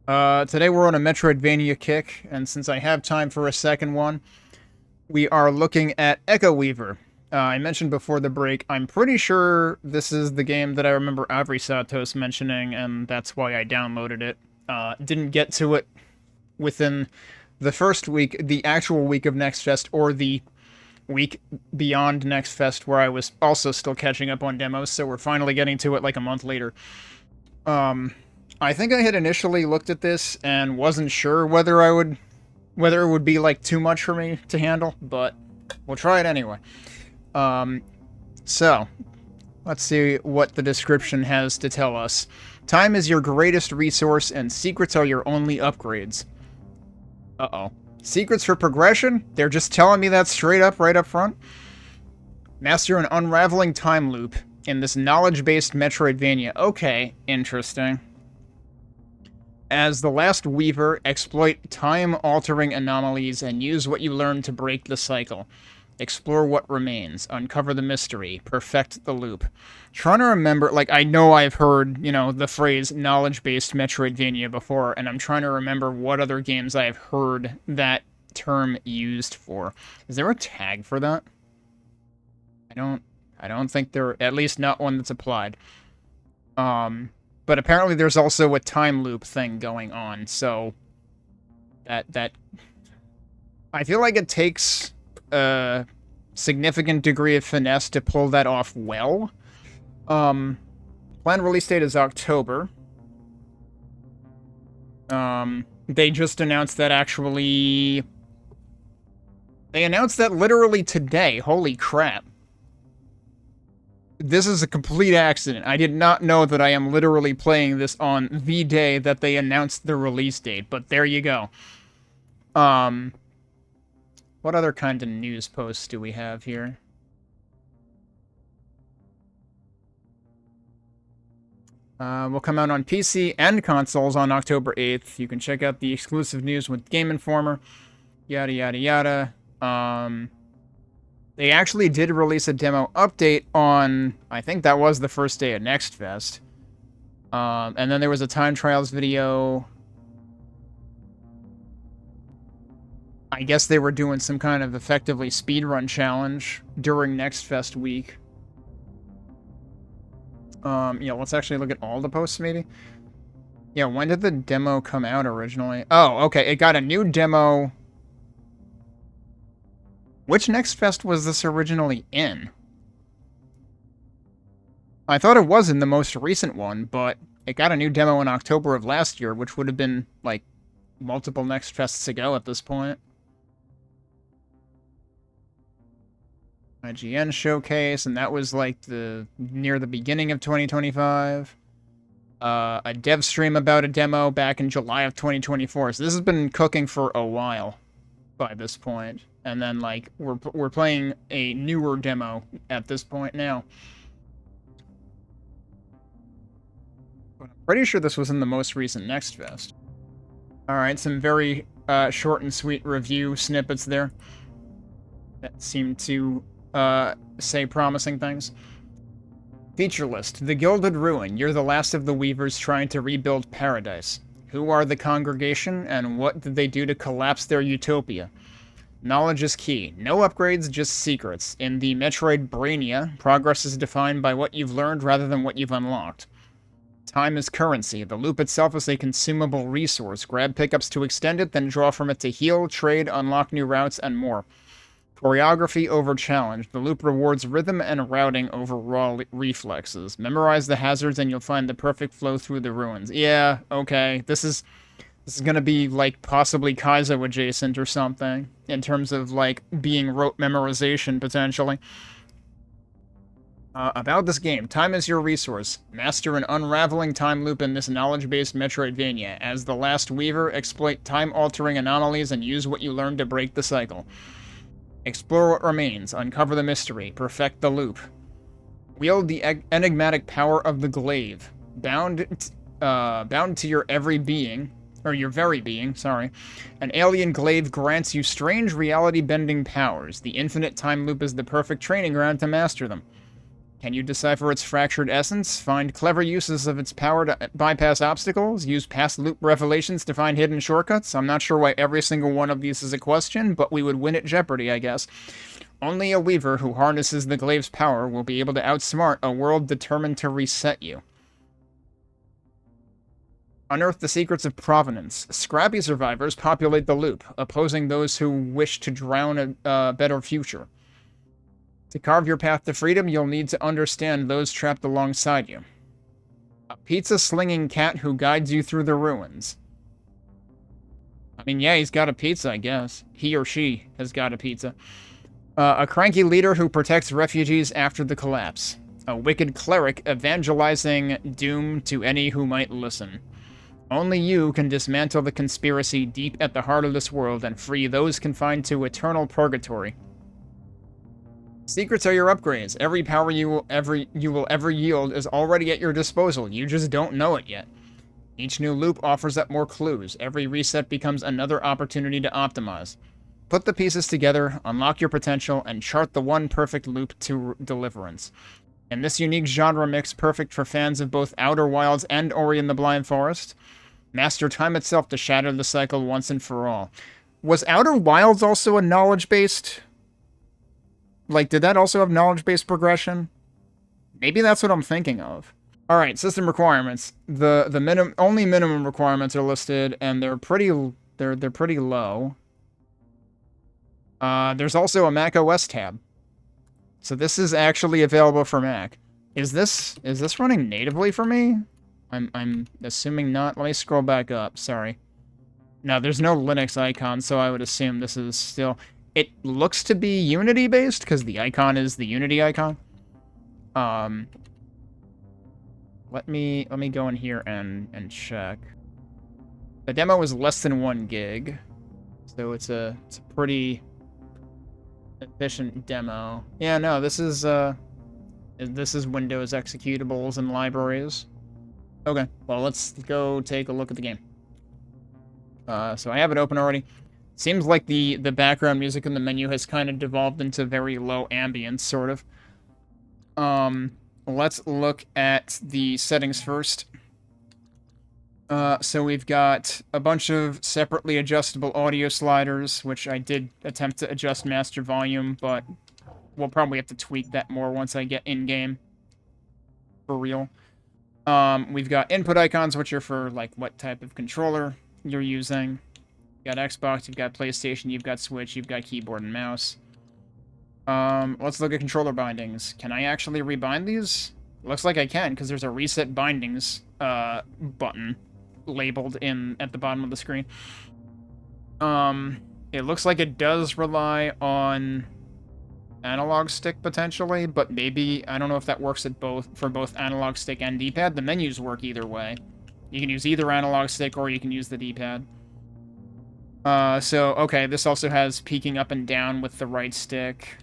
Today we're on a metroidvania kick, and since I have time for a second one, we are looking at Echo Weaver. I mentioned before the break, I'm pretty sure this is the game that I remember Avri Satos mentioning, and that's why I downloaded it. Didn't get to it within the first week, the actual week of Next Fest, or the week beyond Next Fest, where I was also still catching up on demos, so we're finally getting to it like a month later. Um, I think I had initially looked at this and wasn't sure whether it would be like too much for me to handle, but we'll try it anyway. Um, so let's see what the description has to tell us. Time is your greatest resource, and secrets are your only upgrades. Uh-oh. Secrets for progression? They're just telling me that straight up, right up front? Master an unraveling time loop in this knowledge-based Metroidvania. Okay, interesting. As the last Weaver, exploit time-altering anomalies and use what you learn to break the cycle. Explore what remains, uncover the mystery, perfect the loop. Trying to remember, like, I know I've heard, the phrase knowledge-based Metroidvania before, and I'm trying to remember what other games I've heard that term used for. Is there a tag for that? I don't think there, at least not one that's applied. But apparently there's also a time loop thing going on, so that I feel like it takes a significant degree of finesse to pull that off well. Planned release date is October. They just announced that actually... They announced that literally today. Holy crap. This is a complete accident. I did not know that I am literally playing this on the day that they announced the release date, but there you go. What other kind of news posts do we have here? Will come out on PC and consoles on October 8th. You can check out the exclusive news with Game Informer. Yada, yada, yada. They actually did release a demo update on, I think that was the first day of Next Fest. And then there was a time trials video. I guess they were doing some kind of effectively speedrun challenge during Next Fest week. Yeah, let's actually look at all the posts, maybe. Yeah, when did the demo come out originally? Oh, okay, it got a new demo. Which Next Fest was this originally in? I thought it was in the most recent one, but it got a new demo in October of last year, which would have been, like, multiple Next Fests ago at this point. IGN showcase, and that was, like, near the beginning of 2025. A dev stream about a demo back in July of 2024, so this has been cooking for a while by this point. And then, like, we're playing a newer demo at this point now. But I'm pretty sure this was in the most recent Next Fest. Alright, some very short and sweet review snippets there that seem to say promising things. Feature list. The Gilded Ruin. You're the last of the Weavers trying to rebuild paradise. Who are the congregation, and what did they do to collapse their utopia? Knowledge is key. No upgrades, just secrets. In the metroidvania, progress is defined by what you've learned rather than what you've unlocked. Time is currency. The loop itself is a consumable resource. Grab pickups to extend it, then draw from it to heal, trade, unlock new routes, and more. Choreography over challenge. The loop rewards rhythm and routing over raw reflexes. Memorize the hazards and you'll find the perfect flow through the ruins. Yeah, okay. This is gonna be, like, possibly Kaizo adjacent or something, in terms of, like, being rote memorization, potentially. About this game, time is your resource. Master an unraveling time loop in this knowledge-based Metroidvania. As the last Weaver, exploit time-altering anomalies and use what you learn to break the cycle. Explore what remains, uncover the mystery, perfect the loop. Wield the enigmatic power of the glaive. Bound to your every being... or your very being, sorry. An alien glaive grants you strange reality-bending powers. The infinite time loop is the perfect training ground to master them. Can you decipher its fractured essence? Find clever uses of its power to bypass obstacles? Use past loop revelations to find hidden shortcuts? I'm not sure why every single one of these is a question, but we would win at Jeopardy, I guess. Only a weaver who harnesses the glaive's power will be able to outsmart a world determined to reset you. Unearth the secrets of provenance. Scrappy survivors populate the loop, opposing those who wish to drown a better future. To carve your path to freedom, you'll need to understand those trapped alongside you. A pizza-slinging cat who guides you through the ruins. I mean, yeah, he's got a pizza, I guess. He or she has got a pizza. A cranky leader who protects refugees after the collapse. A wicked cleric evangelizing doom to any who might listen. Only you can dismantle the conspiracy deep at the heart of this world and free those confined to eternal purgatory. Secrets are your upgrades. Every power you will ever yield is already at your disposal. You just don't know it yet. Each new loop offers up more clues. Every reset becomes another opportunity to optimize. Put the pieces together, unlock your potential, and chart the one perfect loop to deliverance. In this unique genre mix, perfect for fans of both Outer Wilds and Ori and the Blind Forest, master time itself to shatter the cycle once and for all. Was Outer Wilds also a knowledge-based? Like, did that also have knowledge-based progression? Maybe that's what I'm thinking of. Alright, system requirements. The only minimum requirements are listed, and they're pretty low. There's also a Mac OS tab. So this is actually available for Mac. Is this running natively for me? I'm assuming not. Let me scroll back up. Sorry. No, there's no Linux icon, so I would assume this is still... It looks to be Unity-based, because the icon is the Unity icon. Let me go in here and check. The demo is less than 1 gig, so it's a pretty efficient demo. Yeah, no, this is Windows executables and libraries. Okay, well, let's go take a look at the game. So I have it open already. Seems like the background music in the menu has kind of devolved into very low ambience, sort of. Let's look at the settings first. So we've got a bunch of separately adjustable audio sliders, which I did attempt to adjust master volume, but we'll probably have to tweak that more once I get in-game. For real. We've got input icons, which are for, like, what type of controller you're using. You've got Xbox, you've got PlayStation, you've got Switch, you've got keyboard and mouse. Let's look at controller bindings. Can I actually rebind these? Looks like I can, because there's a reset bindings button labeled at the bottom of the screen. It looks like it does rely on analog stick potentially, but maybe, I don't know if that works for both analog stick and D-pad. The menus work either way. You can use either analog stick or you can use the D-pad. So, okay, this also has peeking up and down with the right stick.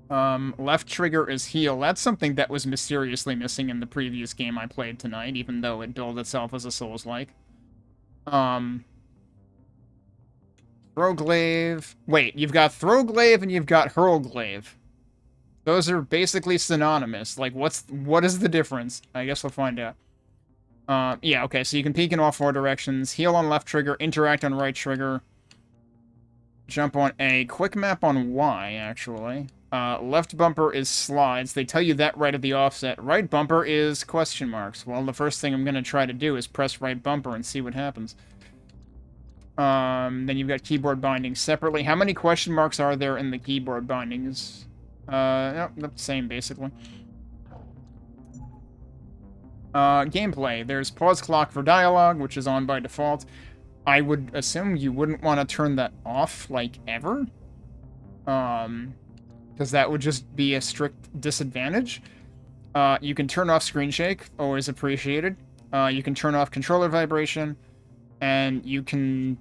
Left trigger is heal. That's something that was mysteriously missing in the previous game I played tonight, even though it billed itself as a Souls-like. Throw glaive. Wait, you've got throw glaive and you've got hurl glaive. Those are basically synonymous. Like, what is the difference? I guess we'll find out. Yeah, okay, so you can peek in all 4 directions. Heal on left trigger, interact on right trigger. Jump on A. Quick map on Y, actually. Left bumper is slides. They tell you that right at the offset. Right bumper is question marks. Well, the first thing I'm going to try to do is press right bumper and see what happens. Then you've got keyboard bindings separately. How many question marks are there in the keyboard bindings? No, the same, basically. Gameplay. There's pause clock for dialogue, which is on by default. I would assume you wouldn't want to turn that off, like, ever. Because that would just be a strict disadvantage. You can turn off screen shake, always appreciated. You can turn off controller vibration, and you can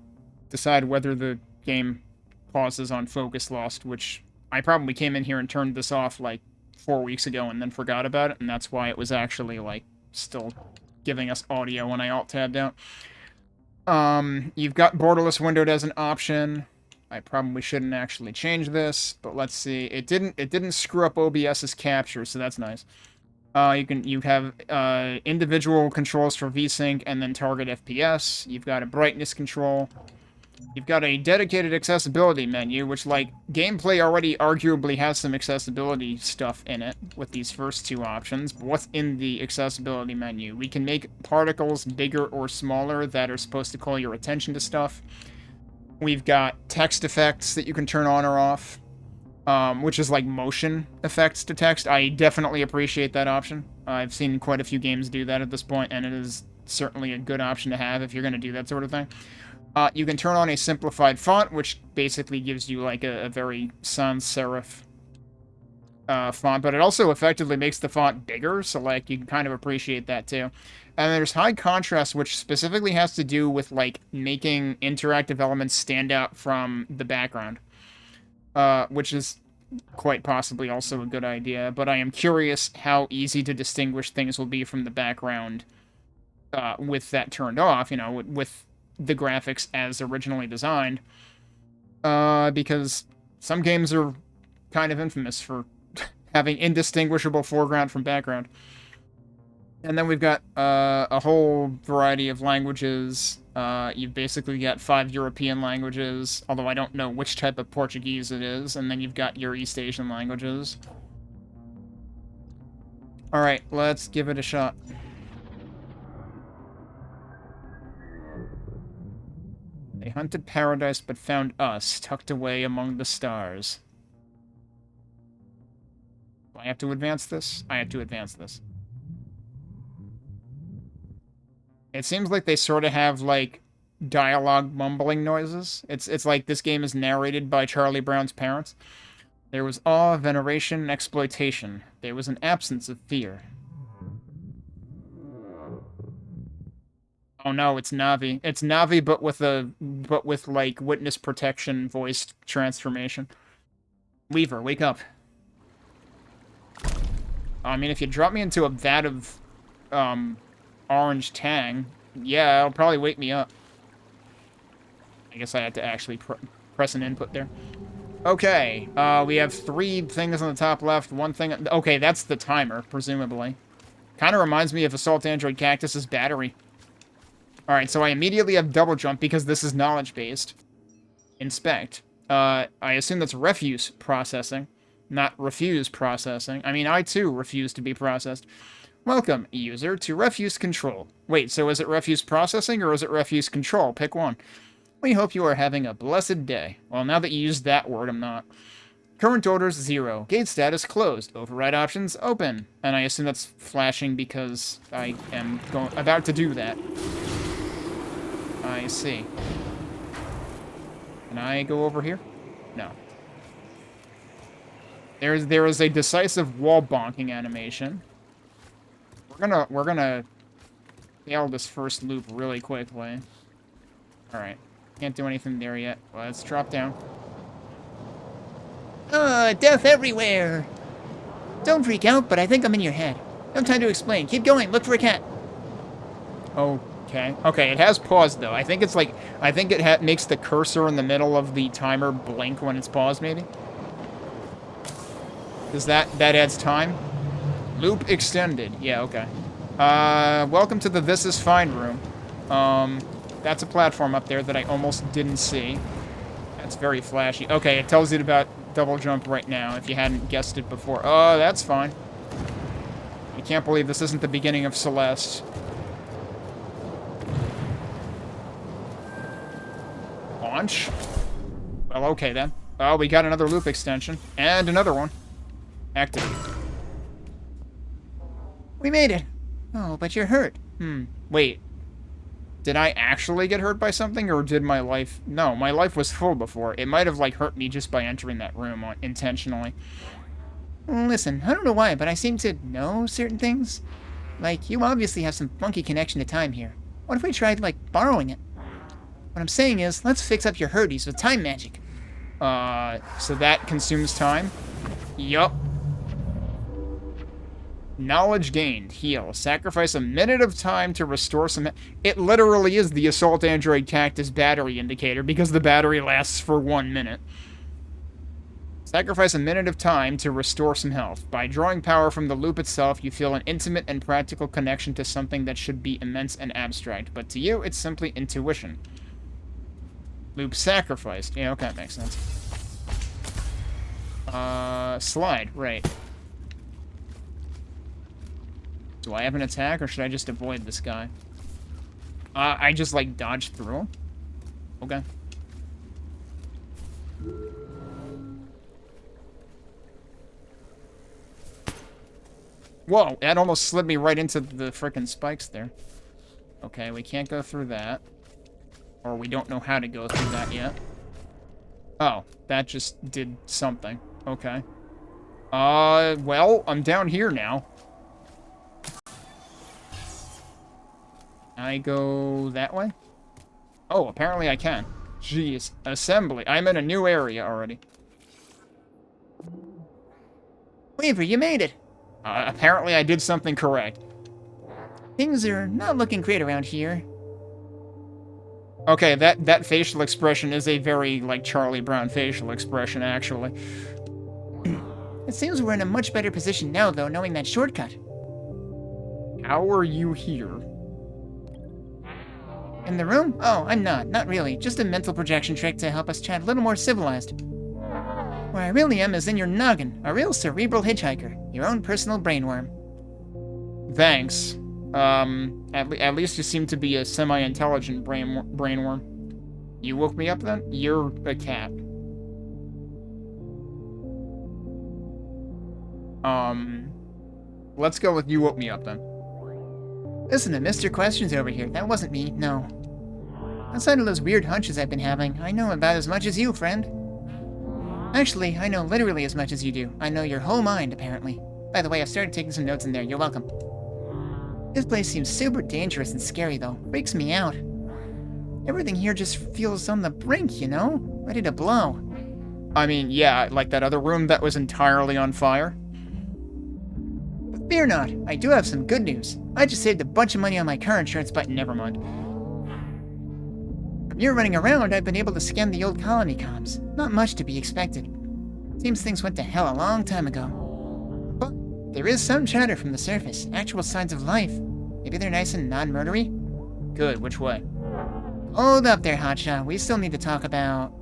decide whether the game pauses on focus lost, which I probably came in here and turned this off, like, 4 weeks ago and then forgot about it, and that's why it was actually, like, still giving us audio when I alt-tabbed out. You've got borderless windowed as an option. I probably shouldn't actually change this, but let's see. It didn't screw up OBS's capture, so that's nice. You have individual controls for VSync and then target FPS. You've got a brightness control. You've got a dedicated accessibility menu, which, like, gameplay already arguably has some accessibility stuff in it with these first two options. But what's in the accessibility menu? We can make particles bigger or smaller that are supposed to call your attention to stuff. We've got text effects that you can turn on or off, which is like motion effects to text. I definitely appreciate that option. I've seen quite a few games do that at this point, and it is certainly a good option to have if you're going to do that sort of thing. You can turn on a simplified font, which basically gives you like a very sans serif font, but it also effectively makes the font bigger, so like you can kind of appreciate that too. And there's high contrast, which specifically has to do with like making interactive elements stand out from the background, which is quite possibly also a good idea, but I am curious how easy to distinguish things will be from the background with that turned off, you know, with the graphics as originally designed, because some games are kind of infamous for having indistinguishable foreground from background. And then we've got a whole variety of languages. You've basically got 5 European languages, although I don't know which type of Portuguese it is, and then you've got your East Asian languages. Alright, let's give it a shot. They hunted paradise but found us, tucked away among the stars. Do I have to advance this? I have to advance this. It seems like they sort of have, like, dialogue mumbling noises. It's like this game is narrated by Charlie Brown's parents. There was awe, veneration, and exploitation. There was an absence of fear. Oh no, it's Navi. It's Navi, but with like witness protection voice transformation. Weaver, wake up. I mean, if you drop me into a vat of orange tang, yeah, it'll probably wake me up. I guess I had to actually press an input there. Okay, we have 3 things on the top left, 1 thing... Okay, that's the timer, presumably. Kind of reminds me of Assault Android Cactus's battery. Alright, so I immediately have double jump because this is knowledge-based. Inspect. I assume that's refuse processing, not refuse processing. I mean, I too refuse to be processed. Welcome, user, to refuse control. Wait, so is it refuse processing or is it refuse control? Pick one. We hope you are having a blessed day. Well, now that you used that word, I'm not. Current orders 0. Gate status closed. Override options open. And I assume that's flashing because I am about to do that. I see. Can I go over here? No. There is a decisive wall bonking animation. We're gonna fail this first loop really quickly. Alright. Can't do anything there yet. Let's drop down. Death everywhere! Don't freak out, but I think I'm in your head. No time to explain. Keep going. Look for a cat. Okay. Okay, it has paused, though. I think it's like... I think it makes the cursor in the middle of the timer blink when it's paused, maybe? Does that adds time? Loop extended. Yeah, okay. Welcome to the This Is Fine room. That's a platform up there that I almost didn't see. That's very flashy. Okay, it tells you about double jump right now, if you hadn't guessed it before. Oh, that's fine. I can't believe this isn't the beginning of Celeste. Launch? Well, okay then. Oh, we got another loop extension. And another one. Activate. We made it. Oh, but you're hurt. Wait. Did I actually get hurt by something, or did my life... No, my life was full before. It might have, like, hurt me just by entering that room intentionally. Listen, I don't know why, but I seem to know certain things. Like, you obviously have some funky connection to time here. What if we tried, like, borrowing it? What I'm saying is, let's fix up your hurties with time magic. So that consumes time? Yup. Knowledge gained. Heal. Sacrifice a minute of time to restore some... It literally is the Assault Android Cactus battery indicator because the battery lasts for 1 minute. Sacrifice a minute of time to restore some health. By drawing power from the loop itself, you feel an intimate and practical connection to something that should be immense and abstract, but to you, it's simply intuition. Loop sacrificed. Yeah, okay, makes sense. Slide, right. Do I have an attack, or should I just avoid this guy? I just, like, dodge through him? Okay. Whoa, that almost slid me right into the frickin' spikes there. Okay, we can't go through that. Or we don't know how to go through that yet. Oh, that just did something. Okay. Well, I'm down here now. I go that way? Oh, apparently I can. Jeez. Assembly. I'm in a new area already. Weaver, you made it. Apparently I did something correct. Things are not looking great around here. Okay, that facial expression is a very, like, Charlie Brown facial expression, actually. It seems we're in a much better position now, though, knowing that shortcut. How are you here? In the room? Oh, I'm not. Not really. Just a mental projection trick to help us chat a little more civilized. Where I really am is in your noggin, a real cerebral hitchhiker, your own personal brainworm. Thanks. At least you seem to be a semi-intelligent brainworm. You woke me up then? You're a cat. Let's go with you woke me up then. Listen to Mr. Questions over here. That wasn't me, no. Outside of those weird hunches I've been having, I know about as much as you, friend. Actually, I know literally as much as you do. I know your whole mind, apparently. By the way, I've started taking some notes in there. You're welcome. This place seems super dangerous and scary, though. Freaks me out. Everything here just feels on the brink, you know? Ready to blow. I mean, yeah, like that other room that was entirely on fire. But fear not. I do have some good news. I just saved a bunch of money on my car insurance, but Never mind. From your running around, I've been able to scan the old colony comms. Not much to be expected. Seems things went to hell a long time ago. But there is some chatter from the surface, actual signs of life. Maybe they're nice and non-murdery? Good, which way? Hold up there, Hotshot. We still need to talk about...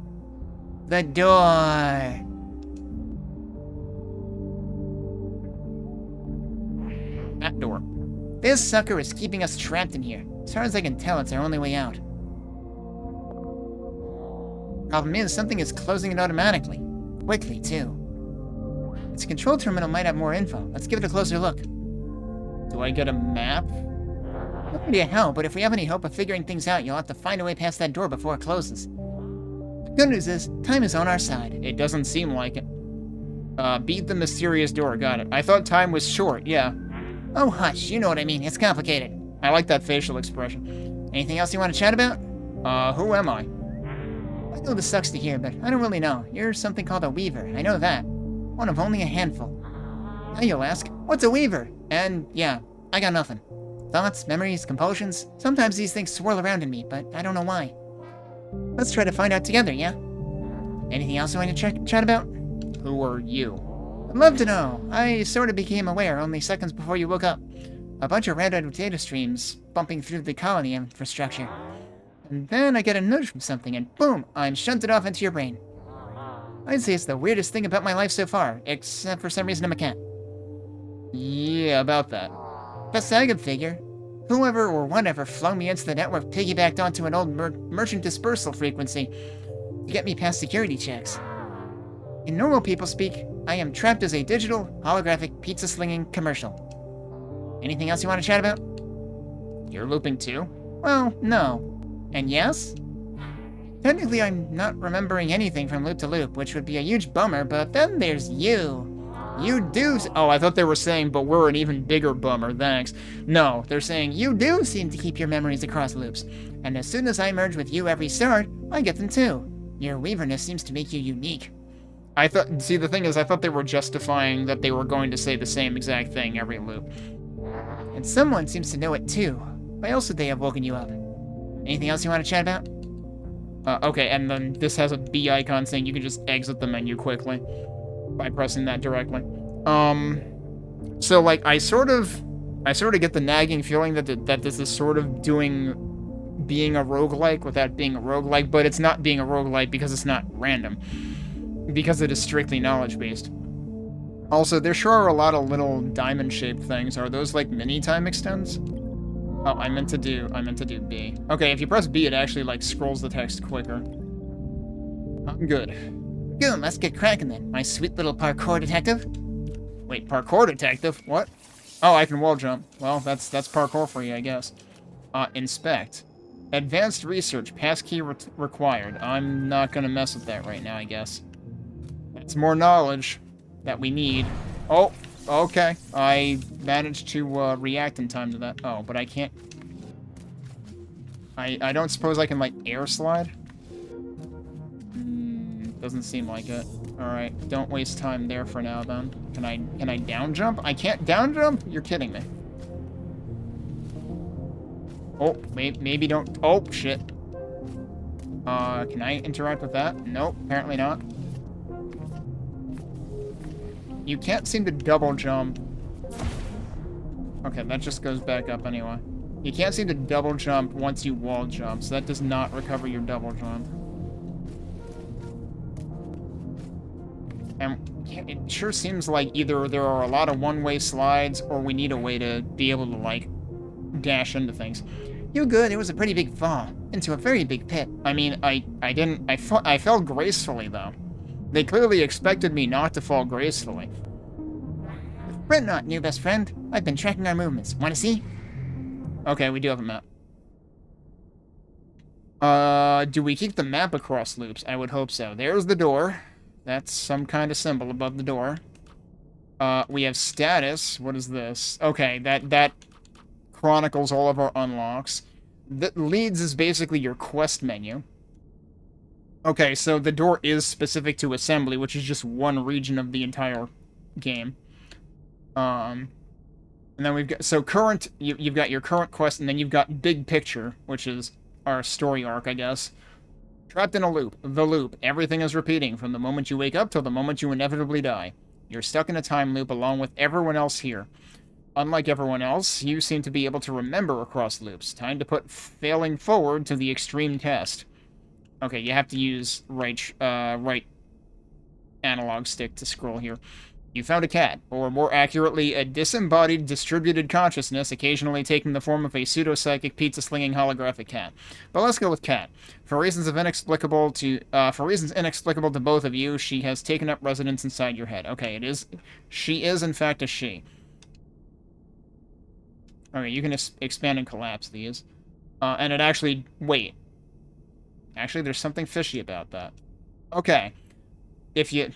the door. That door. This sucker is keeping us trapped in here. As far as I can tell, it's our only way out. Problem is, something is closing it automatically. Quickly, too. Its control terminal might have more info. Let's give it a closer look. Do I get a map? No idea how, but if we have any hope of figuring things out, you'll have to find a way past that door before it closes. The good news is, time is on our side. It doesn't seem like it. Beat the mysterious door, got it. I thought time was short, yeah. Oh, hush, you know what I mean. It's complicated. I like that facial expression. Anything else you want to chat about? Who am I? I know this sucks to hear, but I don't really know. You're something called a Weaver. I know that. One of only a handful. Now you'll ask, what's a Weaver? And yeah, I got nothing. Thoughts, memories, compulsions. Sometimes these things swirl around in me, but I don't know why. Let's try to find out together, yeah? Anything else you want to chat about? Who are you? I'd love to know. I sort of became aware only seconds before you woke up. A bunch of random data streams bumping through the colony infrastructure. And then I get a nudge from something, and boom, I'm shunted off into your brain. I'd say it's the weirdest thing about my life so far, except for some reason I'm a cat. Yeah, about that. Best I could figure. Whoever or whatever flung me into the network piggybacked onto an old merchant dispersal frequency to get me past security checks. In normal people speak, I am trapped as a digital, holographic, pizza-slinging commercial. Anything else you want to chat about? You're looping too? Well, no. And yes? Technically, I'm not remembering anything from loop to loop, which would be a huge bummer, but then there's you. You do... Oh, I thought they were saying, but we're an even bigger bummer, thanks. No, they're saying you do seem to keep your memories across loops, and as soon as I merge with you every start, I get them too. Your weaverness seems to make you unique. I thought, see, the thing is, I thought they were justifying that they were going to say the same exact thing every loop. And someone seems to know it too. Why else would they have woken you up? Anything else you want to chat about? Okay, and then this has a B icon saying you can just exit the menu quickly by pressing that directly. So like I sort of get the nagging feeling that this is sort of being a roguelike without being a roguelike, but it's not being a roguelike because it's not random. Because it is strictly knowledge-based. Also, there sure are a lot of little diamond-shaped things. Are those like mini time extends? Oh, I meant to do B. Okay, if you press B, it actually like scrolls the text quicker. I'm good. Good, let's get cracking then, my sweet little parkour detective. Wait, parkour detective? What? Oh, I can wall jump. Well, that's parkour for you, I guess. Inspect. Advanced research, passkey required. I'm not gonna mess with that right now, I guess. That's more knowledge that we need. Oh, okay. I managed to react in time to that. Oh, but I can't. I don't suppose I can like air slide? Doesn't seem like it. Alright, don't waste time there for now then. Can I down jump? I can't down jump? You're kidding me. Oh, maybe don't. Oh, shit. Can I interact with that? Nope, apparently not. You can't seem to double jump. Okay, that just goes back up anyway. You can't seem to double jump once you wall jump, so that does not recover your double jump. And it sure seems like either there are a lot of one-way slides, or we need a way to be able to, like, dash into things. You're good, it was a pretty big fall. Into a very big pit. I mean, I fell gracefully, though. They clearly expected me not to fall gracefully. Fret not, new best friend. I've been tracking our movements. Want to see? Okay, we do have a map. Do we keep the map across loops? I would hope so. There's the door. That's some kind of symbol above the door. We have status. What is this? Okay, that chronicles all of our unlocks. That leads is basically your quest menu. Okay, so the door is specific to assembly, which is just one region of the entire game. And then we've got, so current, you've got your current quest, and then you've got big picture, which is our story arc, I guess. Trapped in a loop. The loop. Everything is repeating from the moment you wake up till the moment you inevitably die. You're stuck in a time loop along with everyone else here. Unlike everyone else, you seem to be able to remember across loops. Time to put failing forward to the extreme test. Okay, you have to use right analog stick to scroll here. You found a cat, or more accurately, a disembodied, distributed consciousness, occasionally taking the form of a pseudo-psychic, pizza-slinging holographic cat. But let's go with cat. For reasons inexplicable to both of you, she has taken up residence inside your head. Okay, she is in fact a she. Okay, you can expand and collapse these. And it actually, wait. Actually, there's something fishy about that. Okay. If you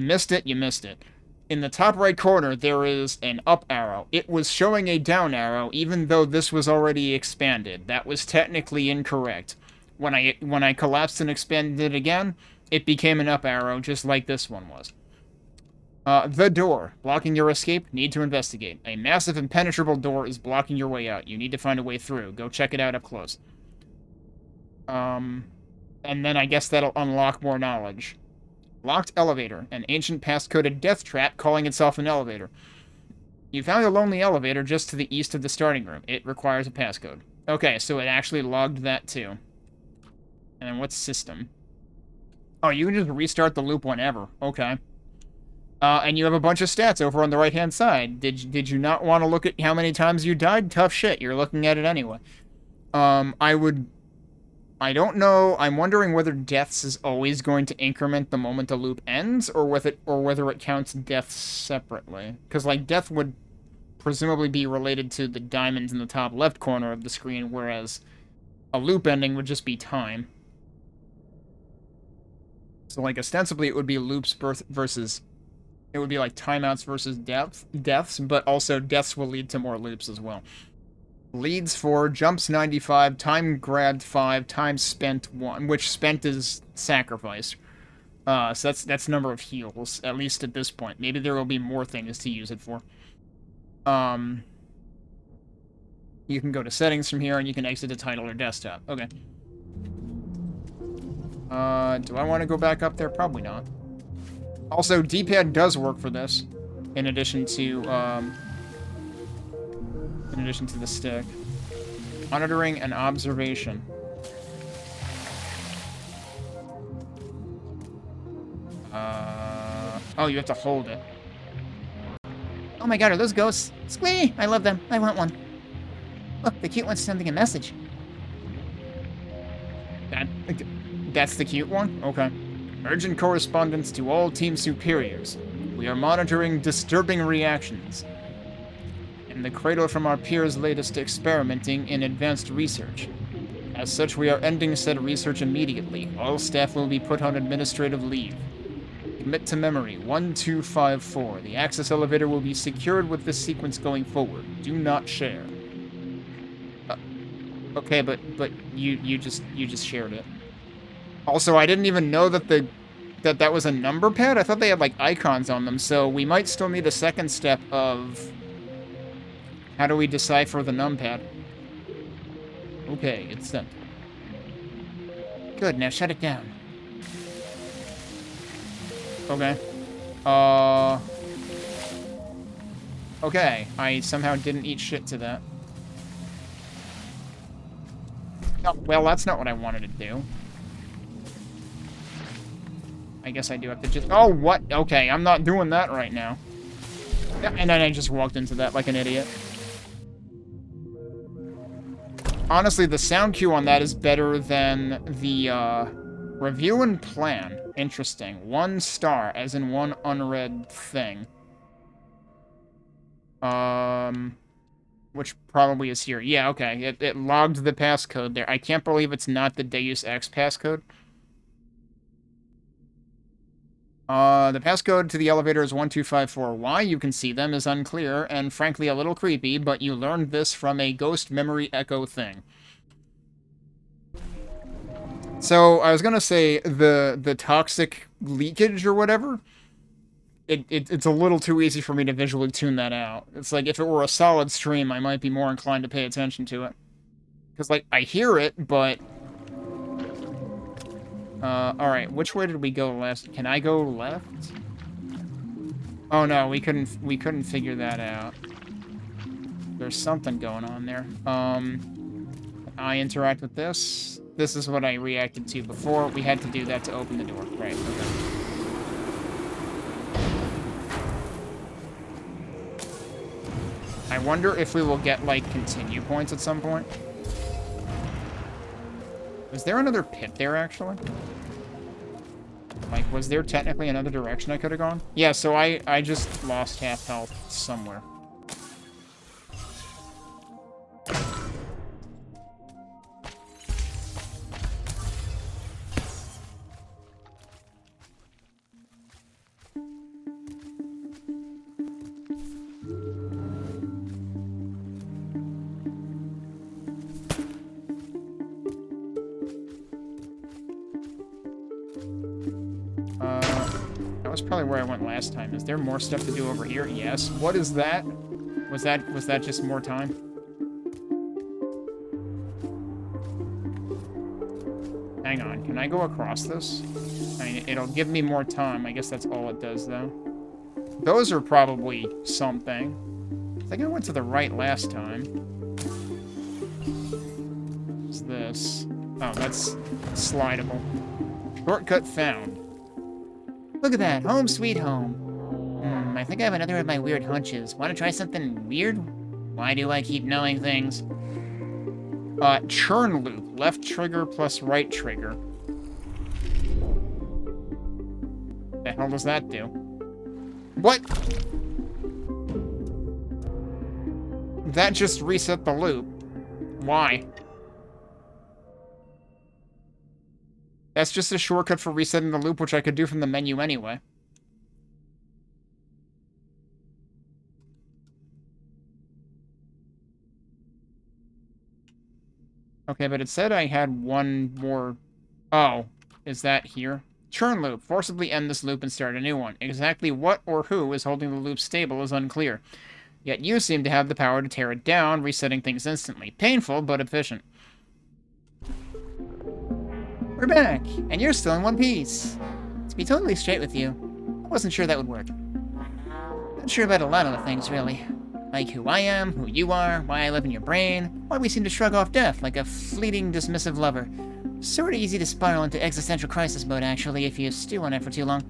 missed it, you missed it. In the top right corner, there is an up arrow. It was showing a down arrow, even though this was already expanded. That was technically incorrect. When I collapsed and expanded it again, it became an up arrow, just like this one was. The door. Blocking your escape? Need to investigate. A massive impenetrable door is blocking your way out. You need to find a way through. Go check it out up close. And then I guess that'll unlock more knowledge. Locked elevator. An ancient past-coded death trap calling itself an elevator. You found a lonely elevator just to the east of the starting room. It requires a passcode. Okay, so it actually logged that too. And then what's system? Oh, you can just restart the loop whenever. Okay. And you have a bunch of stats over on the right-hand side. Did you not want to look at how many times you died? Tough shit. You're looking at it anyway. I don't know. I'm wondering whether deaths is always going to increment the moment the loop ends, or whether it counts deaths separately. Because, like, death would presumably be related to the diamonds in the top left corner of the screen, whereas a loop ending would just be time. So, like, ostensibly it would be loops versus... It would be, like, timeouts versus deaths, but also deaths will lead to more loops as well. Leads 4, jumps 95, time grabbed 5, time spent 1, which spent is sacrifice. So that's number of heals, at least at this point. Maybe there will be more things to use it for. You can go to settings from here, and you can exit to title or desktop. Okay. Do I want to go back up there? Probably not. Also, D-pad does work for this, in addition to the stick. Monitoring and observation. Oh, you have to hold it. Oh my god, are those ghosts? Squee! I love them. I want one. Look, the cute one's sending a message. That's the cute one? Okay. Urgent correspondence to all team superiors. We are monitoring disturbing reactions in the cradle from our peers' latest experimenting in advanced research. As such, we are ending said research immediately. All staff will be put on administrative leave. Commit to memory 1254. The access elevator will be secured with this sequence going forward. Do not share. Okay, but you just shared it. Also, I didn't even know that that was a number pad. I thought they had like icons on them, so we might still need a second step of how do we decipher the numpad. Okay, it's sent. Good, now shut it down. Okay. Okay, I somehow didn't eat shit to that. Oh, well, that's not what I wanted to do. I guess I do have to just... Oh, what? Okay, I'm not doing that right now. And then I just walked into that like an idiot. Honestly, the sound cue on that is better than the, review and plan. Interesting. 1 star, as in 1 unread thing. Which probably is here. Yeah, okay. It logged the passcode there. I can't believe it's not the Deus Ex passcode. The passcode to the elevator is 1254. Why you can see them is unclear, and frankly a little creepy, but you learned this from a ghost memory echo thing. So, I was gonna say, the toxic leakage or whatever, it's a little too easy for me to visually tune that out. It's like, if it were a solid stream, I might be more inclined to pay attention to it. Because, like, I hear it, but... alright, which way did we go last? Can I go left? Oh no, we couldn't figure that out. There's something going on there. I interact with this. This is what I reacted to before. We had to do that to open the door. Right, okay. I wonder if we will get, like, continue points at some point. Was there another pit there, actually? Like, was there technically another direction I could have gone? Yeah, so I just lost half health somewhere. That was probably where I went last time. Is there more stuff to do over here? Yes. What is that? Was that just more time? Hang on, can I go across this? I mean, it'll give me more time. I guess that's all it does, though. Those are probably something. I think I went to the right last time. What's this? Oh, that's slidable. Shortcut found. Look at that, home sweet home. I think I have another of my weird hunches. Want to try something weird? Why do I keep knowing things? Churn loop. Left trigger plus right trigger. The hell does that do? What? That just reset the loop. Why? That's just a shortcut for resetting the loop, which I could do from the menu anyway. Okay, but it said I had one more... Oh, is that here? Churn loop. Forcibly end this loop and start a new one. Exactly what or who is holding the loop stable is unclear. Yet you seem to have the power to tear it down, resetting things instantly. Painful, but efficient. We're back, and you're still in one piece. To be totally straight with you, I wasn't sure that would work. Not sure about a lot of the things, really. Like who I am, who you are, why I live in your brain, why we seem to shrug off death like a fleeting, dismissive lover. Sorta easy to spiral into existential crisis mode, actually, if you stew on it for too long.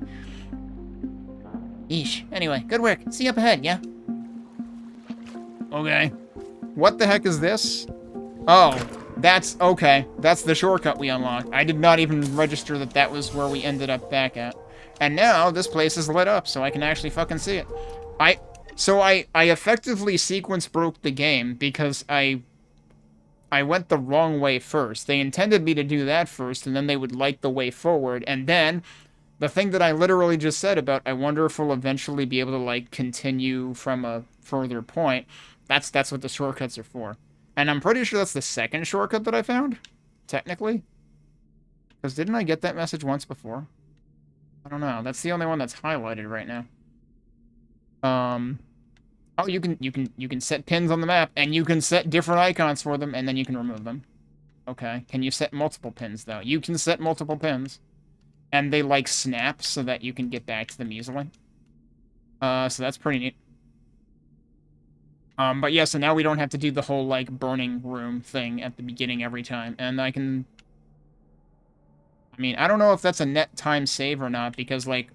Yeesh. Anyway, good work. See you up ahead, yeah? Okay. What the heck is this? Oh, that's okay. That's the shortcut we unlocked. I did not even register that that was where we ended up back at. And now this place is lit up, so I can actually fucking see it. I effectively sequence broke the game because I went the wrong way first. They intended me to do that first, and then they would light the way forward, and then the thing that I literally just said about I wonder if we'll eventually be able to, like, continue from a further point, that's what the shortcuts are for. And I'm pretty sure that's the second shortcut that I found, technically. Because didn't I get that message once before? I don't know. That's the only one that's highlighted right now. Oh, you can set pins on the map, and you can set different icons for them, and then you can remove them. Okay. Can you set multiple pins, though? You can set multiple pins. And they, like, snap so that you can get back to them easily. So that's pretty neat. But yeah, so now we don't have to do the whole, like, burning room thing at the beginning every time. And I can... I mean, I don't know if that's a net time save or not, because, like,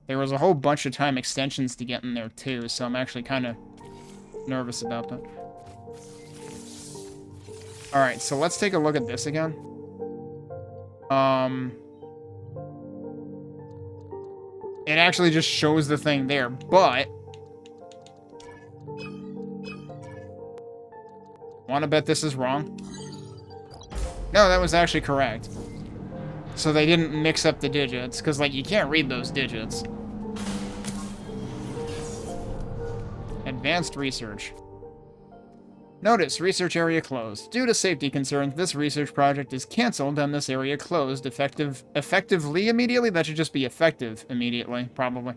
there was a whole bunch of time extensions to get in there, too, so I'm actually kind of nervous about that. Alright, so let's take a look at this again. It actually just shows the thing there, but... Wanna bet this is wrong? No, that was actually correct. So they didn't mix up the digits, because, like, you can't read those digits. Advanced research. Notice, research area closed. Due to safety concerns, this research project is cancelled and this area closed effectively immediately? That should just be effective immediately, probably.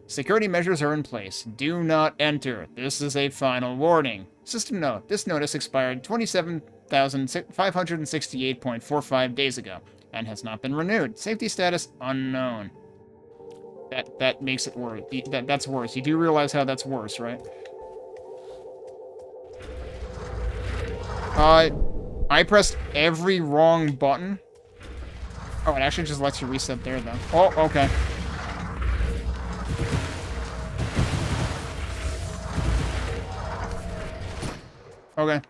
Security measures are in place. Do not enter. This is a final warning. System note. This notice expired 27,568.45 days ago and has not been renewed. Safety status unknown. That makes it worse. That's worse. You do realize how that's worse, right? I pressed every wrong button. Oh, it actually just lets you reset there, though. Oh, okay. Okay.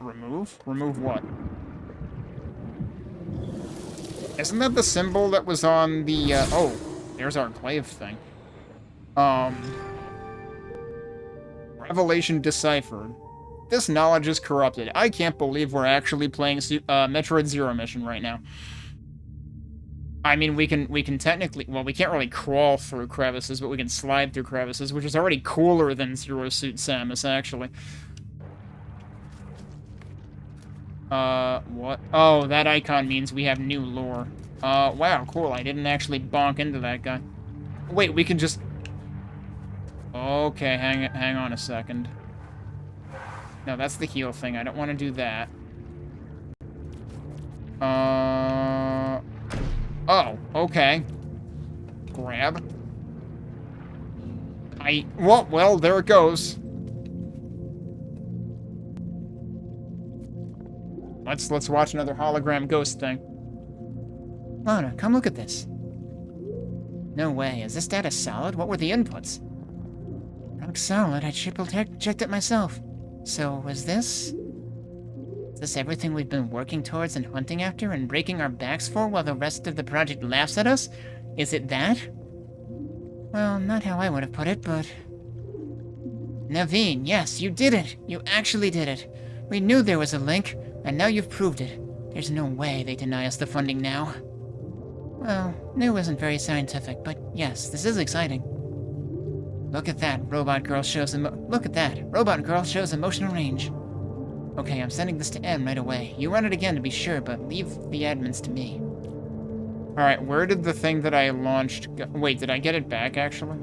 Remove? Remove what? Isn't that the symbol that was on the, oh, there's our glaive thing. Revelation deciphered. This knowledge is corrupted. I can't believe we're actually playing Metroid Zero Mission right now. I mean, we can technically... Well, we can't really crawl through crevices, but we can slide through crevices, which is already cooler than Zero Suit Samus, actually. What? Oh, that icon means we have new lore. Wow, cool. I didn't actually bonk into that guy. Wait, we can just... Okay, hang on a second. No, that's the heal thing. I don't want to do that. Oh, okay. Grab. Well, there it goes. Let's watch another hologram ghost thing. Lana, come look at this. No way. Is this data solid? What were the inputs? Rock solid. I triple checked it myself. So, was this? Is this everything we've been working towards and hunting after and breaking our backs for while the rest of the project laughs at us? Is it that? Well, not how I would have put it, but... Naveen, yes, you did it! You actually did it! We knew there was a link, and now you've proved it. There's no way they deny us the funding now. Well, new isn't very scientific, but yes, this is exciting. Look at that, Robot Girl shows emotional range. Okay, I'm sending this to M right away. You run it again to be sure, but leave the admins to me. Alright, where did the thing that I launched go? Wait, did I get it back, actually?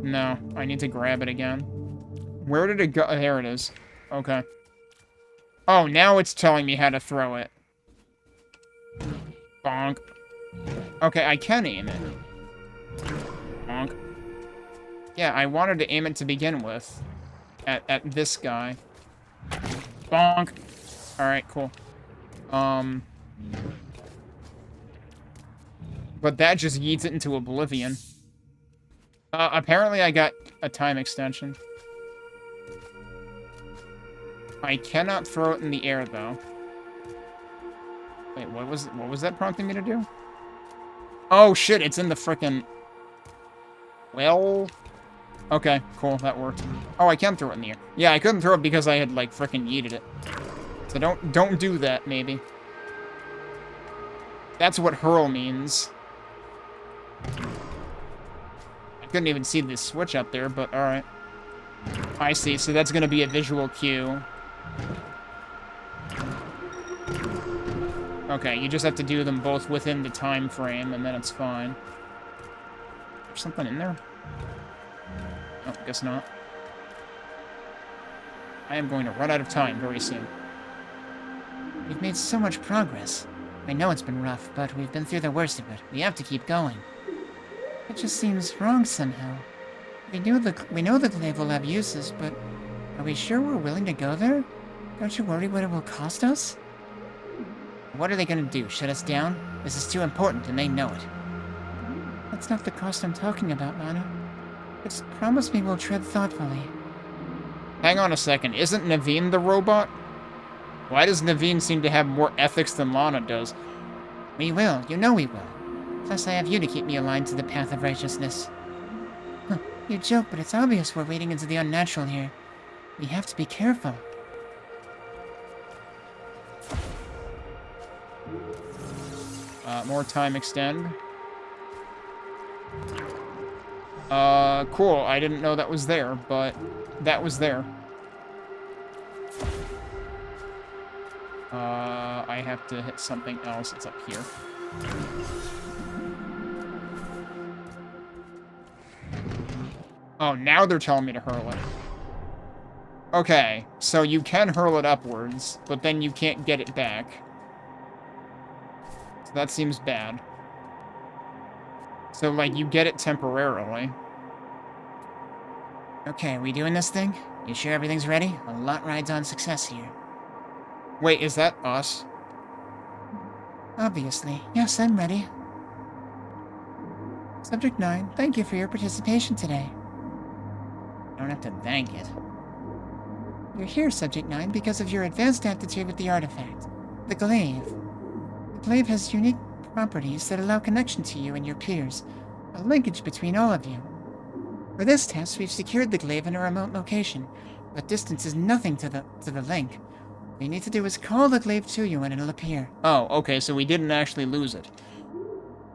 No, I need to grab it again. Where did it go? There it is. Okay. Oh, now it's telling me how to throw it. Bonk. Okay, I can aim it. Bonk. Yeah, I wanted to aim it to begin with. At this guy. Bonk. Alright, cool. But that just yeets it into oblivion. Apparently I got a time extension. I cannot throw it in the air, though. Wait, what was that prompting me to do? Oh, shit, it's in the frickin'... Well... Okay, cool, that worked. Oh, I can throw it in the air. Yeah, I couldn't throw it because I had, like, frickin' yeeted it. So don't do that, maybe. That's what hurl means. I couldn't even see this switch up there, but alright. I see, so that's gonna be a visual cue. Okay, you just have to do them both within the time frame, and then it's fine. There's something in there? Oh, guess not. I am going to run out of time very soon. We've made so much progress. I know it's been rough, but we've been through the worst of it. We have to keep going. It just seems wrong somehow. We know the glaive will have uses, but are we sure we're willing to go there? Don't you worry what it will cost us? What are they gonna do, shut us down? This is too important, and they know it. That's not the cost I'm talking about, Lana. Just promise me we'll tread thoughtfully. Hang on a second, isn't Naveen the robot? Why does Naveen seem to have more ethics than Lana does? We will, you know we will. Plus I have you to keep me aligned to the path of righteousness. Huh, you joke, but it's obvious we're wading into the unnatural here. We have to be careful. More time extend. Cool. I didn't know that was there, but that was there. I have to hit something else. It's up here. Oh, now they're telling me to hurl it. Okay, so you can hurl it upwards, but then you can't get it back. So that seems bad. So, like, you get it temporarily. Okay, we doing this thing? You sure everything's ready? A lot rides on success here. Wait, is that us? Obviously. Yes, I'm ready. Subject 9, thank you for your participation today. I don't have to thank it. You're here, Subject 9, because of your advanced aptitude with the artifact, the glaive. The glaive has unique properties that allow connection to you and your peers, a linkage between all of you. For this test, we've secured the glaive in a remote location, but distance is nothing to the link. What you need to do is call the glaive to you and it'll appear. Oh, okay, so we didn't actually lose it.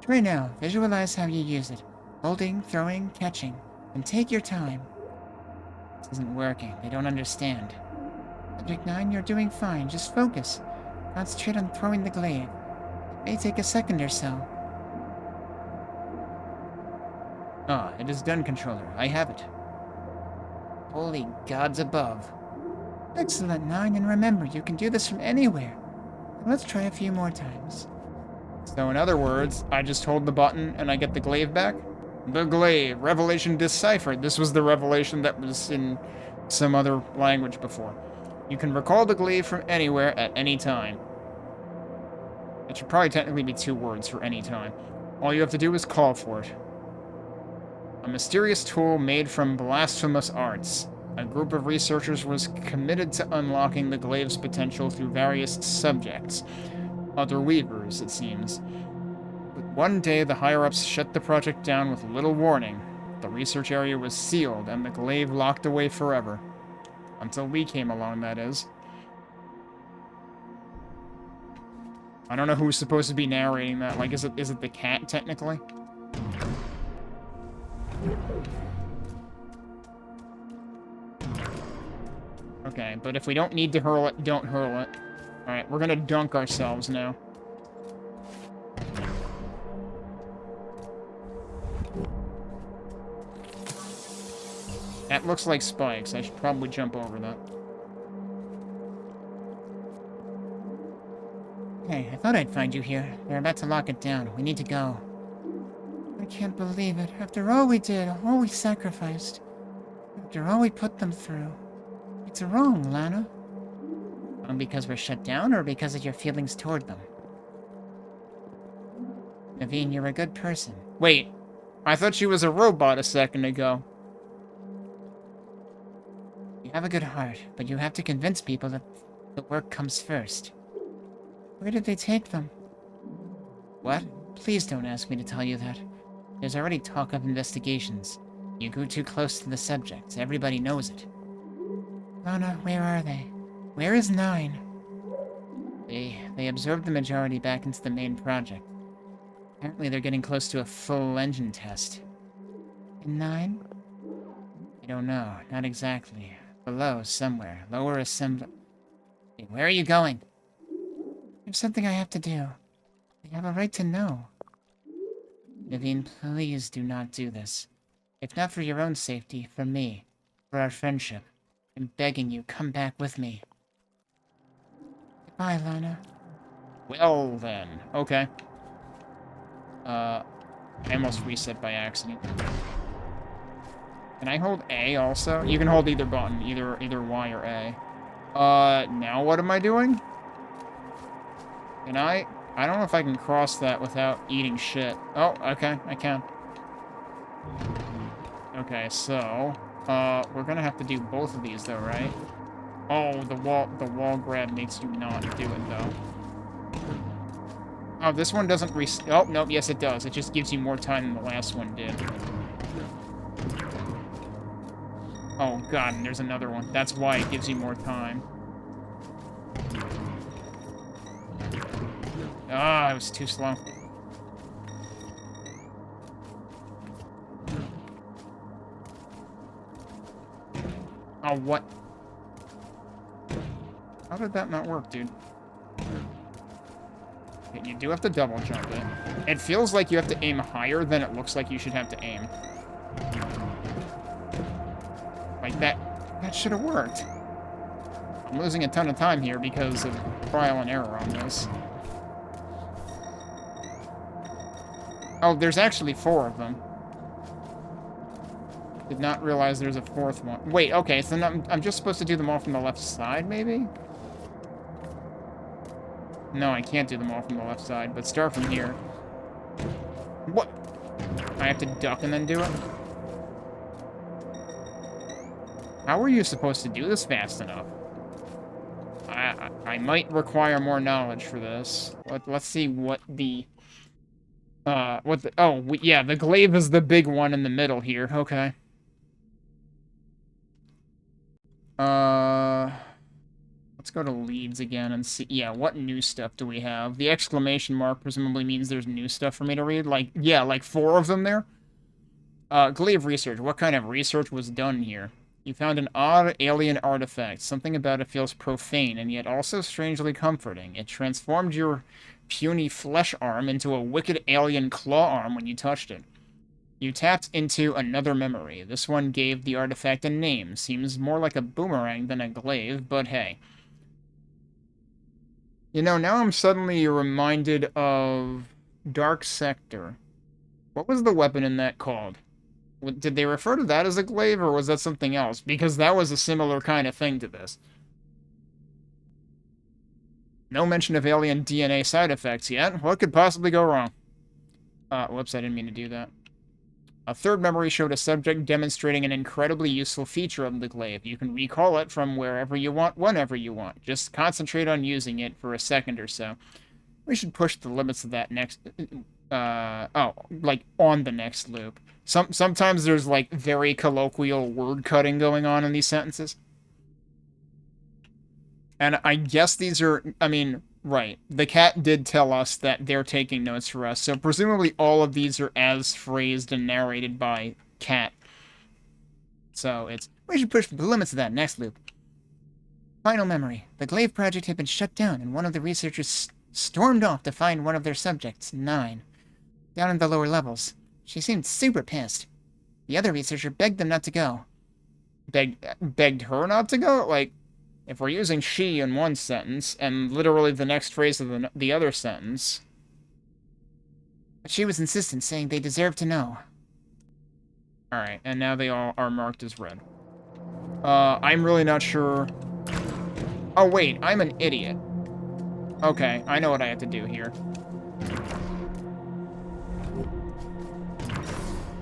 Try now. Visualize how you use it. Holding, throwing, catching. And take your time. This isn't working. They don't understand. Subject 9, you're doing fine. Just focus. Concentrate on throwing the glaive. It may take a second or so. Ah, it is done, controller. I have it. Holy gods above. Excellent, 9, and remember, you can do this from anywhere. Let's try a few more times. So in other words, I just hold the button and I get the glaive back? The glaive. Revelation deciphered. This was the revelation that was in some other language before. You can recall the glaive from anywhere at any time. It should probably technically be 2 words for any time. All you have to do is call for it. A mysterious tool made from blasphemous arts. A group of researchers was committed to unlocking the glaive's potential through various subjects. Other weavers, it seems. But one day, the higher-ups shut the project down with little warning. The research area was sealed, and the glaive locked away forever. Until we came along, that is. I don't know who's supposed to be narrating that. Like, is it the cat, technically? Okay, but if we don't need to hurl it, don't hurl it. Alright, we're gonna dunk ourselves now. That looks like spikes. I should probably jump over that. Hey, I thought I'd find you here. They're about to lock it down. We need to go. I can't believe it. After all we did, all we sacrificed. After all we put them through. It's wrong, Lana. Wrong because we're shut down, or because of your feelings toward them? Naveen, you're a good person. Wait, I thought she was a robot a second ago. You have a good heart, but you have to convince people that the work comes first. Where did they take them? What? Please don't ask me to tell you that. There's already talk of investigations. You grew too close to the subject. Everybody knows it. Lana, where are they? Where is 9? They absorbed the majority back into the main project. Apparently they're getting close to a full engine test. And 9? I don't know. Not exactly. Below, somewhere. Lower assembly. Hey, where are you going? There's something I have to do. They have a right to know. Naveen, please do not do this. If not for your own safety, for me. For our friendship. I'm begging you, come back with me. Goodbye, Lana. Well then, okay. I almost reset by accident. Can I hold A also? You can hold either button, either Y or A. Now what am I doing? Can I don't know if I can cross that without eating shit. Oh, okay, I can. Okay, so, we're gonna have to do both of these though, right? Oh, the wall grab makes you not do it though. Oh, this one doesn't oh, nope, yes it does. It just gives you more time than the last one did. Oh god, and there's another one. That's why it gives you more time. Ah, it was too slow. Oh, what? How did that not work, dude? Okay, you do have to double jump it. It feels like you have to aim higher than it looks like you should have to aim. Like that should have worked. I'm losing a ton of time here because of trial and error on this. Oh, there's actually 4 of them. Did not realize there's a 4th one. Wait, okay, so I'm just supposed to do them all from the left side, maybe? No, I can't do them all from the left side, but start from here. What? I have to duck and then do it? How are you supposed to do this fast enough? I might require more knowledge for this. Let's see what the... yeah, the glaive is the big one in the middle here. Okay. Let's go to leads again and see. Yeah, what new stuff do we have? The exclamation mark presumably means there's new stuff for me to read. Like, yeah, like 4 of them there. Glaive research. What kind of research was done here? You found an odd alien artifact. Something about it feels profane and yet also strangely comforting. It transformed your puny flesh arm into a wicked alien claw arm when you touched it. You tapped into another memory. This one gave the artifact a name. Seems more like a boomerang than a glaive, but hey. You know, now I'm suddenly reminded of Dark Sector. What was the weapon in that called? Did they refer to that as a glaive, or was that something else? Because that was a similar kind of thing to this. No mention of alien DNA side effects yet. What could possibly go wrong? Whoops, I didn't mean to do that. A third memory showed a subject demonstrating an incredibly useful feature of the glaive. You can recall it from wherever you want, whenever you want. Just concentrate on using it for a second or so. We should push the limits of that next... like, on the next loop. Sometimes there's, like, very colloquial word cutting going on in these sentences. And I guess these are... I mean... Right. The cat did tell us that they're taking notes for us, so presumably all of these are as phrased and narrated by Cat. So it's... We should push the limits of that next loop. Final memory. The Glaive project had been shut down, and one of the researchers stormed off to find one of their subjects, 9. Down in the lower levels. She seemed super pissed. The other researcher begged them not to go. begged her not to go? Like, if we're using she in one sentence, and literally the next phrase of the other sentence... But she was insistent, saying they deserve to know. Alright, and now they all are marked as red. I'm really not sure... Oh, wait, I'm an idiot. Okay, I know what I have to do here.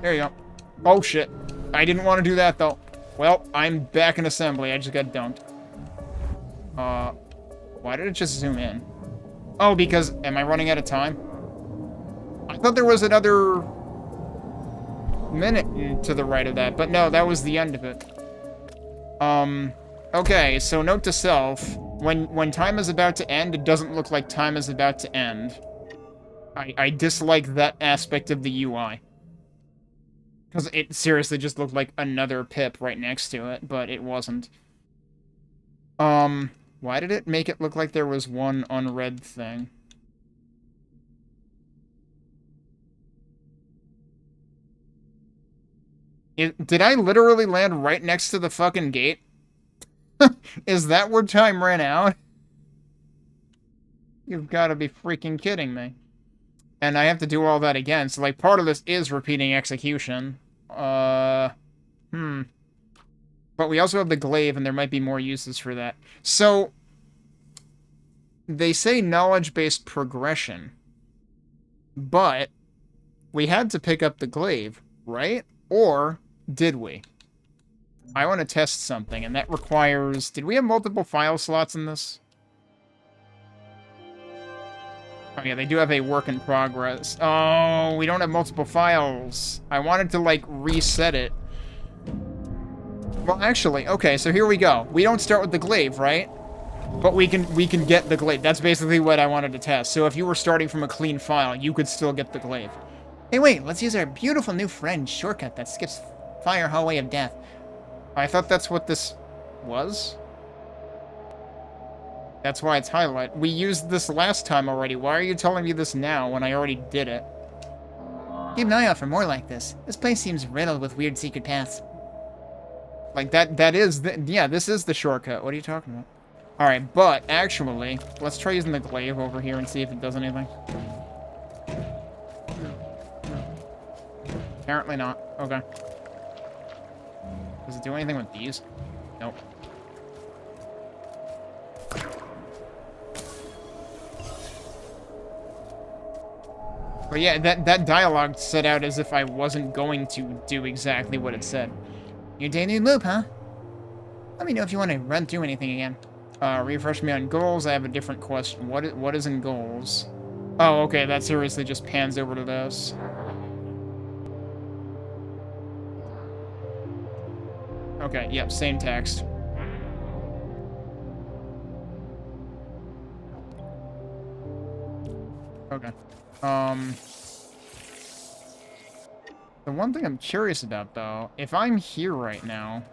There you go. Oh, shit. I didn't want to do that, though. Well, I'm back in assembly. I just got dunked. Why did it just zoom in? Oh, because... Am I running out of time? I thought there was another... minute to the right of that, but no, that was the end of it. Okay, so note to self, when time is about to end, it doesn't look like time is about to end. I dislike that aspect of the UI. Because it seriously just looked like another pip right next to it, but it wasn't. Why did it make it look like there was one unread thing? Did I literally land right next to the fucking gate? Is that where time ran out? You've got to be freaking kidding me. And I have to do all that again, so, like, part of this is repeating execution. But we also have the glaive, and there might be more uses for that. So, they say knowledge-based progression. But, we had to pick up the glaive, right? Or... did we? I want to test something, and that requires... Did we have multiple file slots in this? Oh, yeah, they do have a work in progress. Oh, we don't have multiple files. I wanted to, like, reset it. Well, actually, okay, so here we go. We don't start with the glaive, right? But we can get the glaive. That's basically what I wanted to test. So if you were starting from a clean file, you could still get the glaive. Hey, wait, let's use our beautiful new friend shortcut that skips Fire Hallway of Death. I thought that's what this was. That's why it's highlighted. We used this last time already. Why are you telling me this now when I already did it? Keep an eye out for more like this. This place seems riddled with weird secret paths. Like, that is... yeah, this is the shortcut. What are you talking about? Alright, but, actually, let's try using the glaive over here and see if it does anything. Apparently not. Okay. Does it do anything with these? Nope. But yeah, that dialogue set out as if I wasn't going to do exactly what it said. Your day new loop, huh? Let me know if you want to run through anything again. Refresh me on goals. I have a different question. What is in goals? Oh, okay, that seriously just pans over to this. Okay, yep, same text. Okay. The one thing I'm curious about, though, if I'm here right now,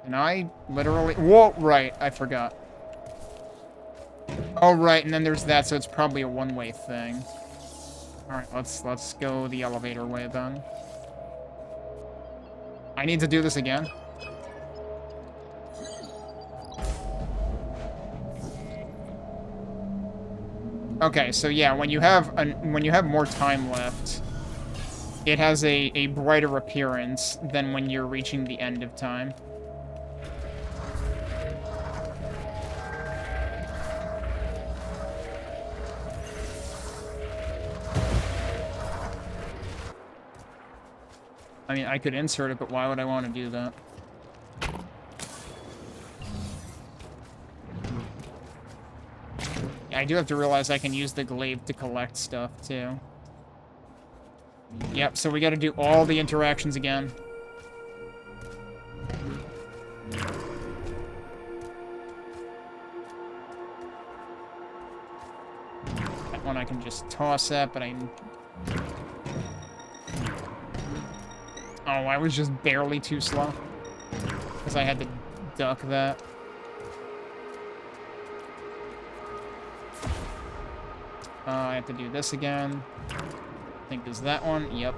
and I literally... Whoa, right, I forgot. Oh, right, and then there's that, so it's probably a one-way thing. Alright, let's go the elevator way, then. I need to do this again. Okay, so yeah, when you have more time left, it has a brighter appearance than when you're reaching the end of time. I mean, I could insert it, but why would I want to do that? I do have to realize I can use the glaive to collect stuff, too. Yep, so we gotta do all the interactions again. That one I can just toss at, but I... Oh, I was just barely too slow. Because I had to duck that. I have to do this again. I think there's that one. Yep.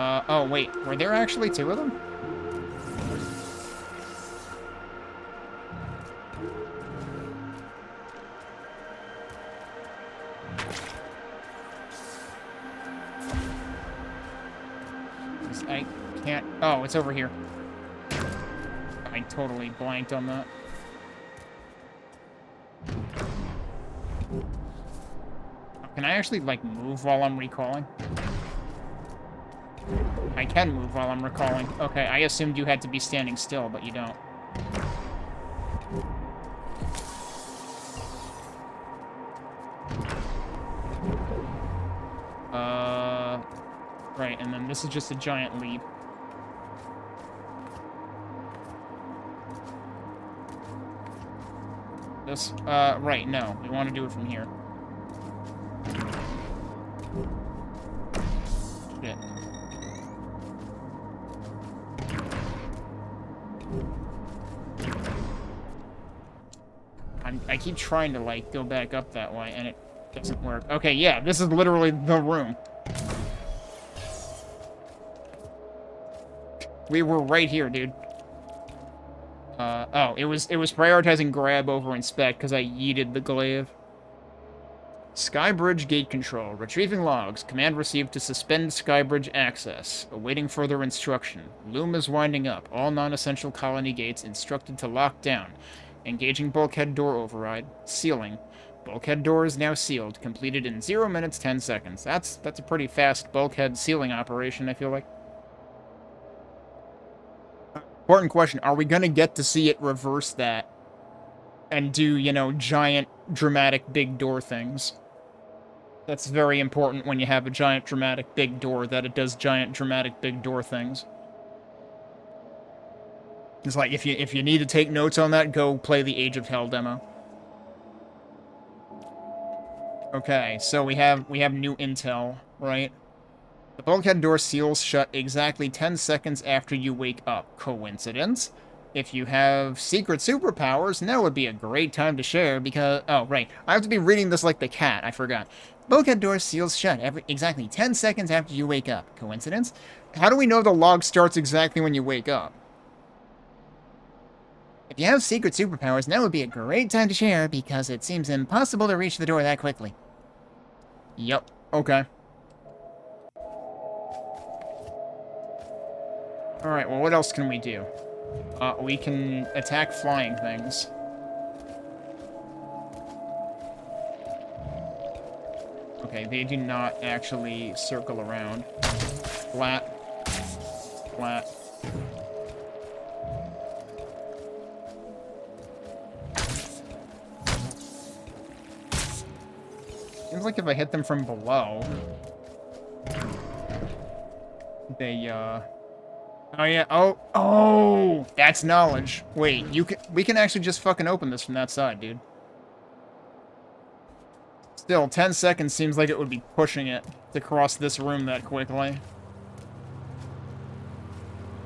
Oh, wait. Were there actually two of them? I can't... Oh, it's over here. I totally blanked on that. Can I actually, like, move while I'm recalling? I can move while I'm recalling. Okay, I assumed you had to be standing still, but you don't. Right, and then this is just a giant leap. This, right, no. We want to do it from here. Shit. I keep trying to, like, go back up that way, and it doesn't work. Okay, yeah, this is literally the room. We were right here, dude. Oh, it was prioritizing grab over inspect because I yeeted the glaive. Skybridge gate control. Retrieving logs. Command received to suspend Skybridge access. Awaiting further instruction. Loom is winding up. All non-essential colony gates instructed to lock down. Engaging bulkhead door override. Sealing. Bulkhead door is now sealed. Completed in 0 minutes 10 seconds. That's a pretty fast bulkhead sealing operation, I feel like. Important question. Are we going to get to see it reverse that? And do, you know, giant, dramatic, big door things? That's very important when you have a giant, dramatic, big door, that it does giant, dramatic, big door things. It's like, if you need to take notes on that, go play the Age of Hell demo. Okay, so we have new intel, right? The bulkhead door seals shut exactly 10 seconds after you wake up. Coincidence? If you have secret superpowers, now would be a great time to share because... Oh, right. I have to be reading this like the cat. I forgot. Bulkhead door seals shut exactly 10 seconds after you wake up. Coincidence? How do we know the log starts exactly when you wake up? If you have secret superpowers, now would be a great time to share because it seems impossible to reach the door that quickly. Yup. Okay. Alright, well, what else can we do? We can attack flying things. Okay, they do not actually circle around. Flat. Flat. Seems like if I hit them from below, they, Oh, yeah. Oh! That's knowledge. Wait, we can actually just fucking open this from that side, dude. Still, 10 seconds seems like it would be pushing it to cross this room that quickly.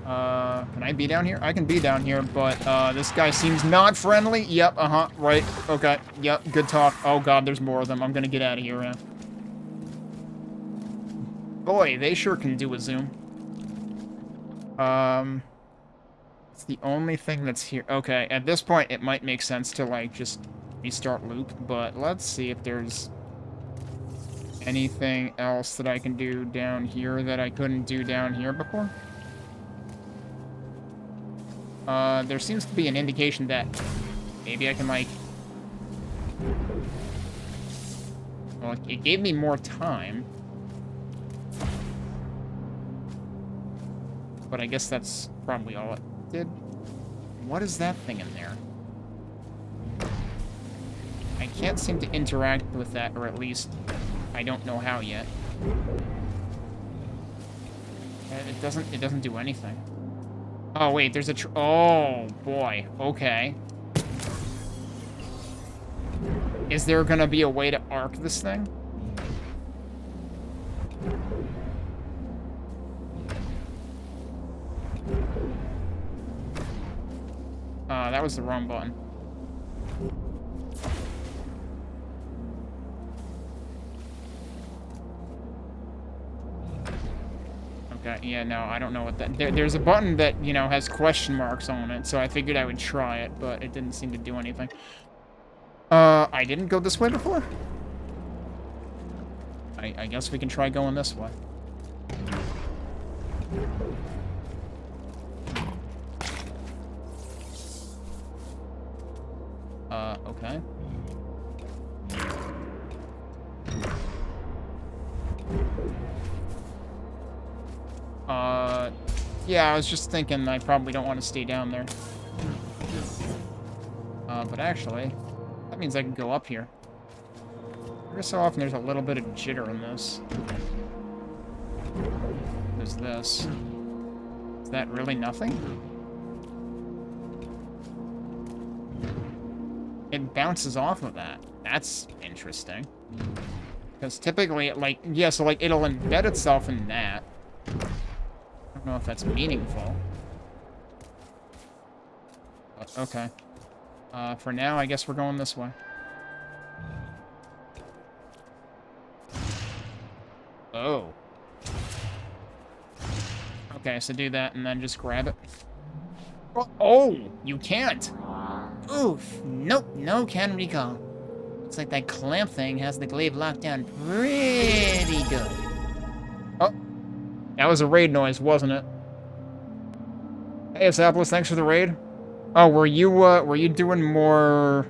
Can I be down here? I can be down here, but, this guy seems not friendly. Yep, right. Okay, yep, good talk. Oh god, there's more of them. I'm gonna get out of here now. Boy, they sure can do a zoom. It's the only thing that's here. Okay, at this point, it might make sense to, like, just restart loop, but let's see if there's anything else that I can do down here that I couldn't do down here before. There seems to be an indication that maybe I can, like... Well, it gave me more time. But I guess that's probably all it did. What is that thing in there? I can't seem to interact with that, or at least I don't know how yet. It doesn't do anything. Oh wait, there's a oh boy, okay. Is there gonna be a way to arc this thing? That was the wrong button. Okay. Yeah, no, I don't know what that... There's a button that, you know, has question marks on it, so I figured I would try it, but it didn't seem to do anything. I didn't go this way before? I guess we can try going this way. Okay. Yeah, I was just thinking I probably don't want to stay down there. But actually, that means I can go up here. Every so often there's a little bit of jitter in this. There's this. Is that really nothing? It bounces off of that. That's interesting. Because typically, so it'll embed itself in that. I don't know if that's meaningful. But, okay. For now, I guess we're going this way. Oh. Okay, so do that and then just grab it. Oh, you can't. Oof. Nope, no can recall. Looks like that clamp thing has the glaive locked down pretty good. Oh. That was a raid noise, wasn't it? Hey, Asapolis, thanks for the raid. Oh, were you doing more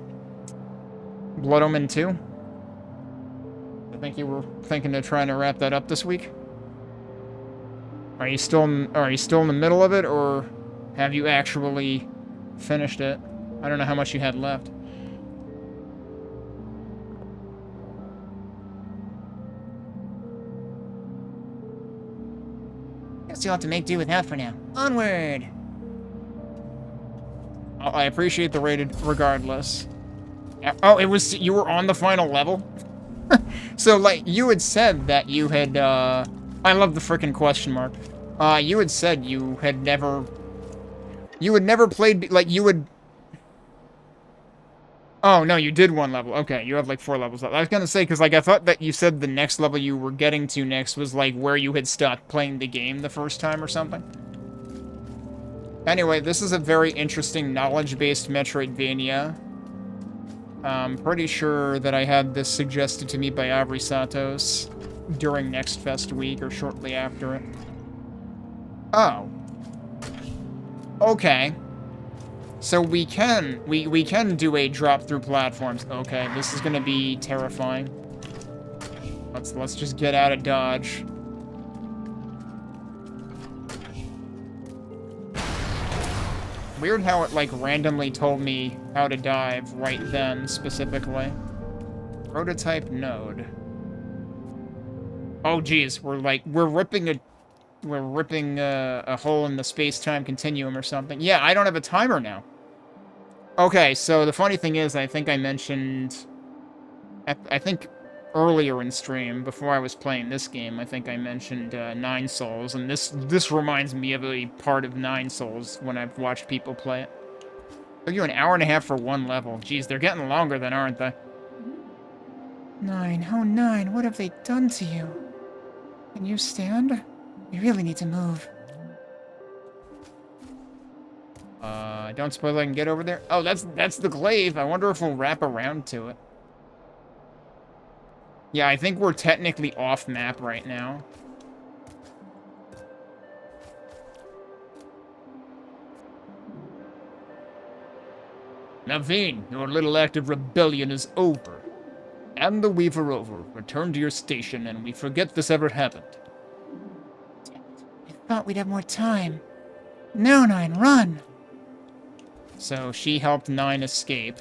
Blood Omen 2? I think you were thinking of trying to wrap that up this week. Are you still in the middle of it, or have you actually finished it? I don't know how much you had left. Guess you'll have to make do with that for now. Onward! I appreciate the rated regardless. Oh, you were on the final level? So, like, you had said that you had, I love the frickin' question mark. You had said you had never played, like, you would... Oh, no, you did one level. Okay, you have, like, 4 levels left. I was gonna say, because, like, I thought that you said the next level you were getting to next was, like, where you had stopped playing the game the first time or something. Anyway, this is a very interesting knowledge-based metroidvania. I'm pretty sure that I had this suggested to me by Avery Satos during Next Fest week or shortly after it. Oh. Okay. So we can do a drop through platforms. Okay, this is gonna be terrifying. Let's just get out of Dodge. Weird how it, like, randomly told me how to dive right then, specifically. Prototype node. Oh, geez, we're ripping a hole in the space-time continuum or something. Yeah, I don't have a timer now. Okay, so the funny thing is, I think I mentioned... I think earlier in stream, before I was playing this game, I think I mentioned 9 Souls, and this reminds me of a part of 9 Souls when I've watched people play it. Took you an hour and a half for one level. Jeez, they're getting longer then, aren't they? 9, oh 9, what have they done to you? Can you stand? We really need to move. Don't suppose I can get over there? Oh, that's the glaive. I wonder if we'll wrap around to it. Yeah, I think we're technically off map right now. Naveen, your little act of rebellion is over. And the Weaver over. Return to your station and we forget this ever happened. I thought we'd have more time. No, 9, run! So she helped 9 escape.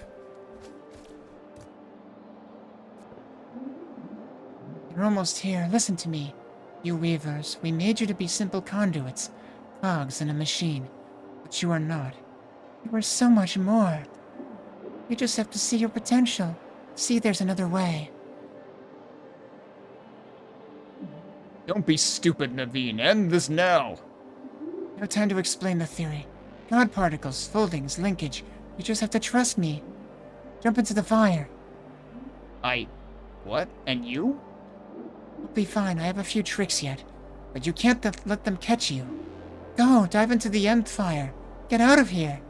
You're almost here. Listen to me. You Weavers, we made you to be simple conduits. Cogs in a machine. But you are not. You are so much more. You just have to see your potential. See there's another way. Don't be stupid, Naveen. End this now. No time to explain the theory. God particles, foldings, linkage. You just have to trust me. Jump into the fire. What? And you? You'll be fine. I have a few tricks yet. But you can't let them catch you. Go, dive into the end fire. Get out of here.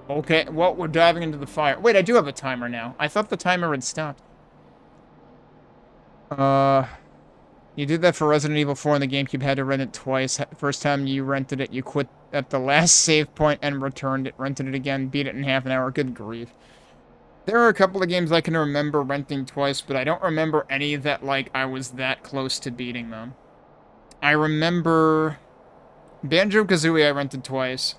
Okay, well, we're diving into the fire. Wait, I do have a timer now. I thought the timer had stopped. You did that for Resident Evil 4 on the GameCube, had to rent it twice. First time you rented it, you quit at the last save point and returned it. Rented it again, beat it in half an hour. Good grief. There are a couple of games I can remember renting twice, but I don't remember any that, like, I was that close to beating them. I remember Banjo-Kazooie I rented twice.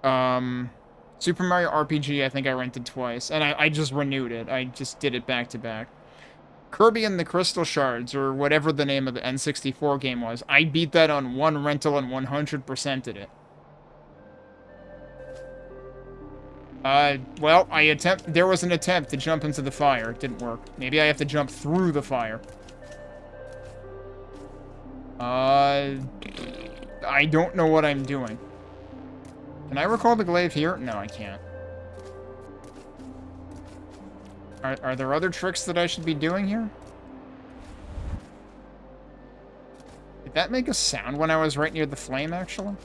Super Mario RPG I think I rented twice, and I just renewed it. I just did it back to back. Kirby and the Crystal Shards, or whatever the name of the N64 game was, I beat that on one rental and 100%'d it. Well, there was an attempt to jump into the fire. It didn't work. Maybe I have to jump through the fire. I don't know what I'm doing. Can I recall the glaive here? No, I can't. Are there other tricks that I should be doing here? Did that make a sound when I was right near the flame, actually?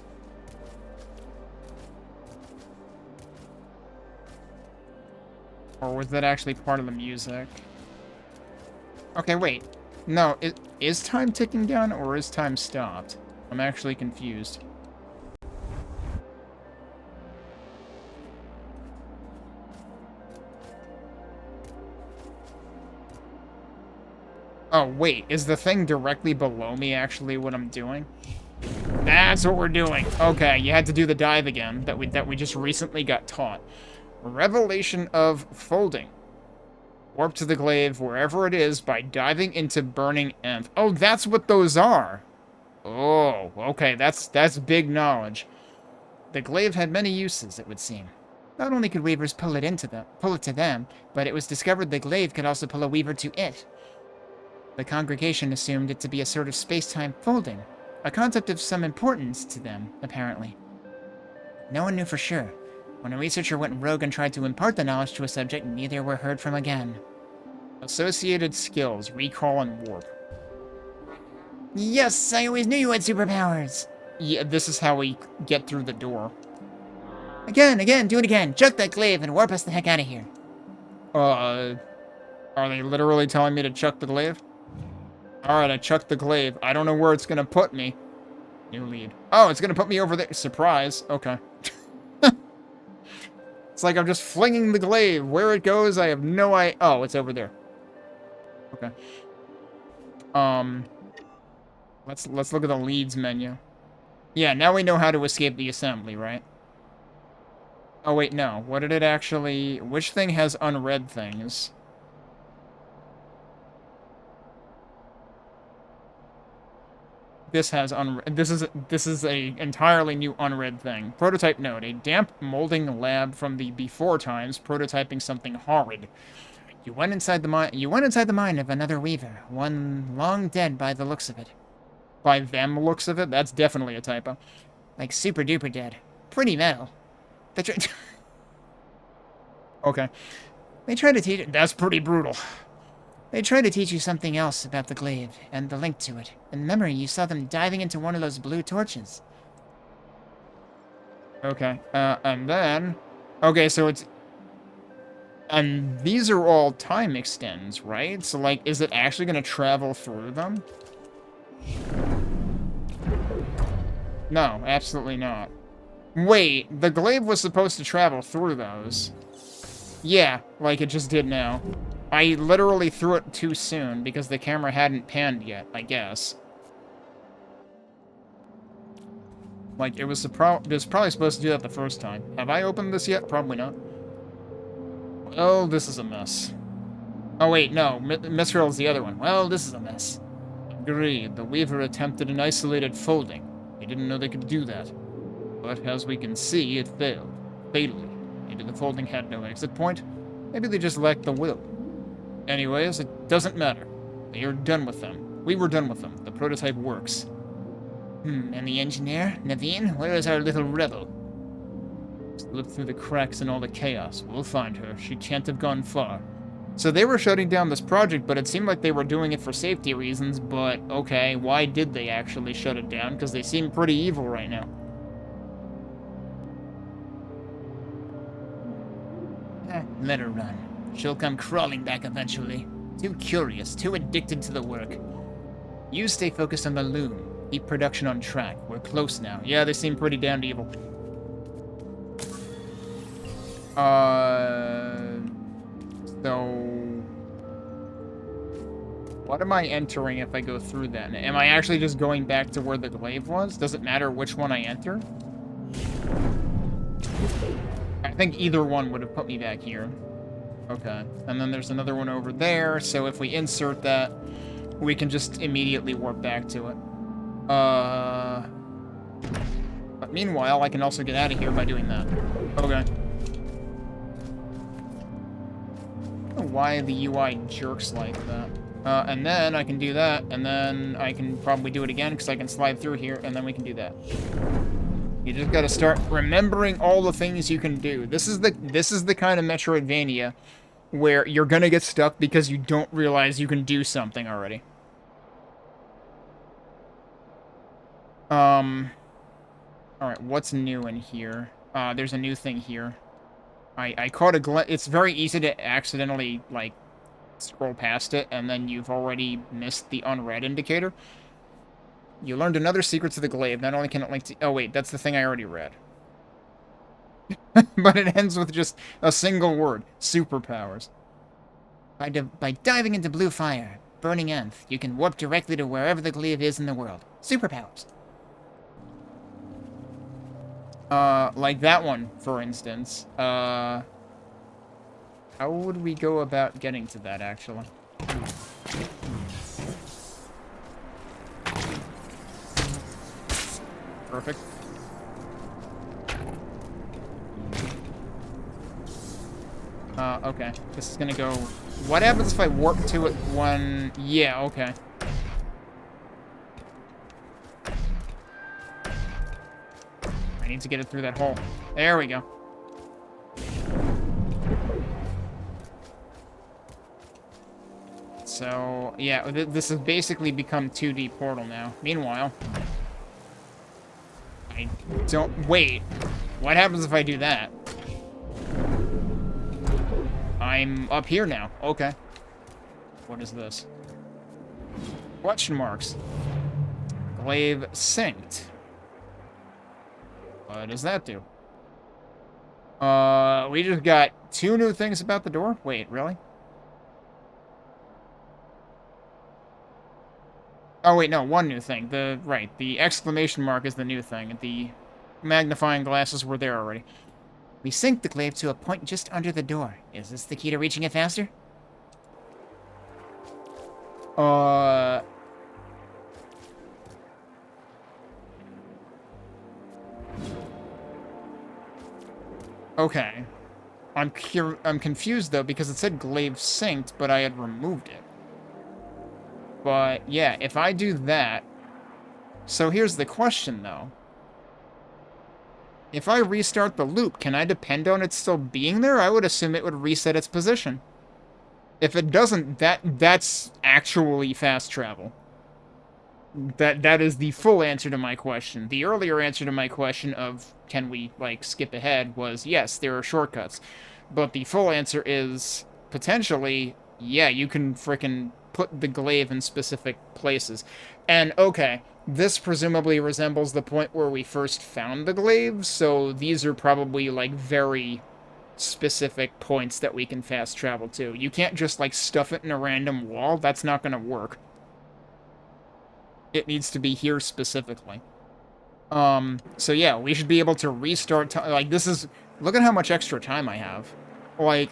Or was that actually part of the music? Okay, wait. No, is time ticking down or is time stopped? I'm actually confused. Oh, wait. Is the thing directly below me actually what I'm doing? That's what we're doing. Okay, you had to do the dive again that we just recently got taught. Revelation of folding. Warp to the glaive wherever it is by diving into burning nth. Oh, that's what those are. Oh, okay, that's big knowledge. The glaive had many uses, it would seem. Not only could weavers pull it to them, but it was discovered the glaive could also pull a weaver to it. The congregation assumed it to be a sort of space-time folding, a concept of some importance to them, apparently. No one knew for sure. When a researcher went rogue and tried to impart the knowledge to a subject, neither were heard from again. Associated skills, recall and warp. Yes, I always knew you had superpowers! Yeah, this is how we get through the door. Again, do it again! Chuck that glaive and warp us the heck out of here! Are they literally telling me to chuck the glaive? Alright, I chucked the glaive. I don't know where it's gonna put me. New lead. Oh, it's gonna put me over there. Surprise. Okay. It's like I'm just flinging the glaive. Where it goes, I have no idea. Oh, it's over there. Okay. Let's look at the leads menu. Yeah, now we know how to escape the assembly, right? Oh, wait, no. What did it actually... Which thing has unread things? This has this is a entirely new unread thing. Prototype note: a damp molding lab from the before times, prototyping something horrid. You went inside the mind of another weaver, one long dead by the looks of it. By them looks of it? That's definitely a typo. Like super duper dead. Pretty metal. Okay. They try to teach. That's pretty brutal. They try to teach you something else about the glaive, and the link to it. In memory, you saw them diving into one of those blue torches. Okay, and then... Okay, so it's... And these are all time extends, right? So, like, is it actually going to travel through them? No, absolutely not. Wait, the glaive was supposed to travel through those. Yeah, like it just did now. I literally threw it too soon because the camera hadn't panned yet, I guess. Like, it was probably supposed to do that the first time. Have I opened this yet? Probably not. Well, this is a mess. Oh, wait, no. Misrail is the other one. Well, this is a mess. Agreed. The Weaver attempted an isolated folding. He didn't know they could do that. But as we can see, it failed. Fatally. Maybe the folding had no exit point. Maybe they just lacked the will. Anyways, it doesn't matter. They are done with them. We were done with them. The prototype works. And the engineer? Naveen? Where is our little rebel? Slipped through the cracks in all the chaos. We'll find her. She can't have gone far. So they were shutting down this project, but it seemed like they were doing it for safety reasons, but okay, why did they actually shut it down? Because they seem pretty evil right now. Let her run. She'll come crawling back eventually. Too curious, too addicted to the work. You stay focused on the loom. Keep production on track. We're close now. Yeah, they seem pretty damned evil. So... what am I entering if I go through then? Am I actually just going back to where the glaive was? Does it matter which one I enter? I think either one would have put me back here. Okay. And then there's another one over there, so if we insert that, we can just immediately warp back to it. But meanwhile, I can also get out of here by doing that. Okay. I don't know why the UI jerks like that. And then I can do that, and then I can probably do it again, because I can slide through here, and then we can do that. You just gotta start remembering all the things you can do. This is the kind of metroidvania where you're gonna get stuck because you don't realize you can do something already. Alright, what's new in here? There's a new thing here. I caught a glimpse. It's very easy to accidentally, like, scroll past it, and then you've already missed the unread indicator. You learned another secret to the glaive. Not only can it link to... oh, wait, that's the thing I already read. But it ends with just a single word. Superpowers. By diving into blue fire, burning nth, you can warp directly to wherever the glaive is in the world. Superpowers. Like that one, for instance. How would we go about getting to that, actually? Perfect. Okay. This is gonna go... what happens if I warp to it when... yeah, okay. I need to get it through that hole. There we go. So, yeah, this has basically become 2D Portal now. Meanwhile... I don't... wait. What happens if I do that? I'm up here now. Okay. What is this? Question marks. Glaive synced. What does that do? We just got 2 new things about the door? Wait, really? Oh, wait, no, 1 new thing. The exclamation mark is the new thing. The magnifying glasses were there already. We synced the glaive to a point just under the door. Is this the key to reaching it faster? Okay. I'm confused, though, because it said glaive synced, but I had removed it. But, yeah, if I do that... so here's the question, though. If I restart the loop, can I depend on it still being there? I would assume it would reset its position. If it doesn't, that's actually fast travel. That is the full answer to my question. The earlier answer to my question of, can we, like, skip ahead, was, yes, there are shortcuts. But the full answer is, potentially, yeah, you can frickin' put the glaive in specific places. And, okay, this presumably resembles the point where we first found the glaive, so these are probably, like, very specific points that we can fast travel to. You can't just, like, stuff it in a random wall. That's not gonna work. It needs to be here specifically. So yeah, we should be able to restart like, this is... look at how much extra time I have. Like,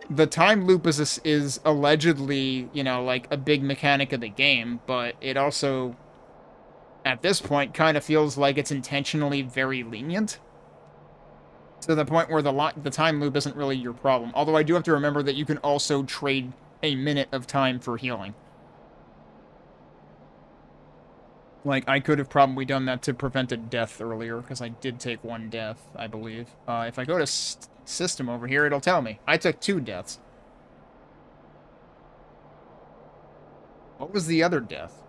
the time loop is allegedly, you know, like, a big mechanic of the game, but it also, at this point, kind of feels like it's intentionally very lenient. To the point where the time loop isn't really your problem. Although I do have to remember that you can also trade a minute of time for healing. Like, I could have probably done that to prevent a death earlier, because I did take 1 death, I believe. If I go to system over here, it'll tell me. I took 2 deaths. What was the other death?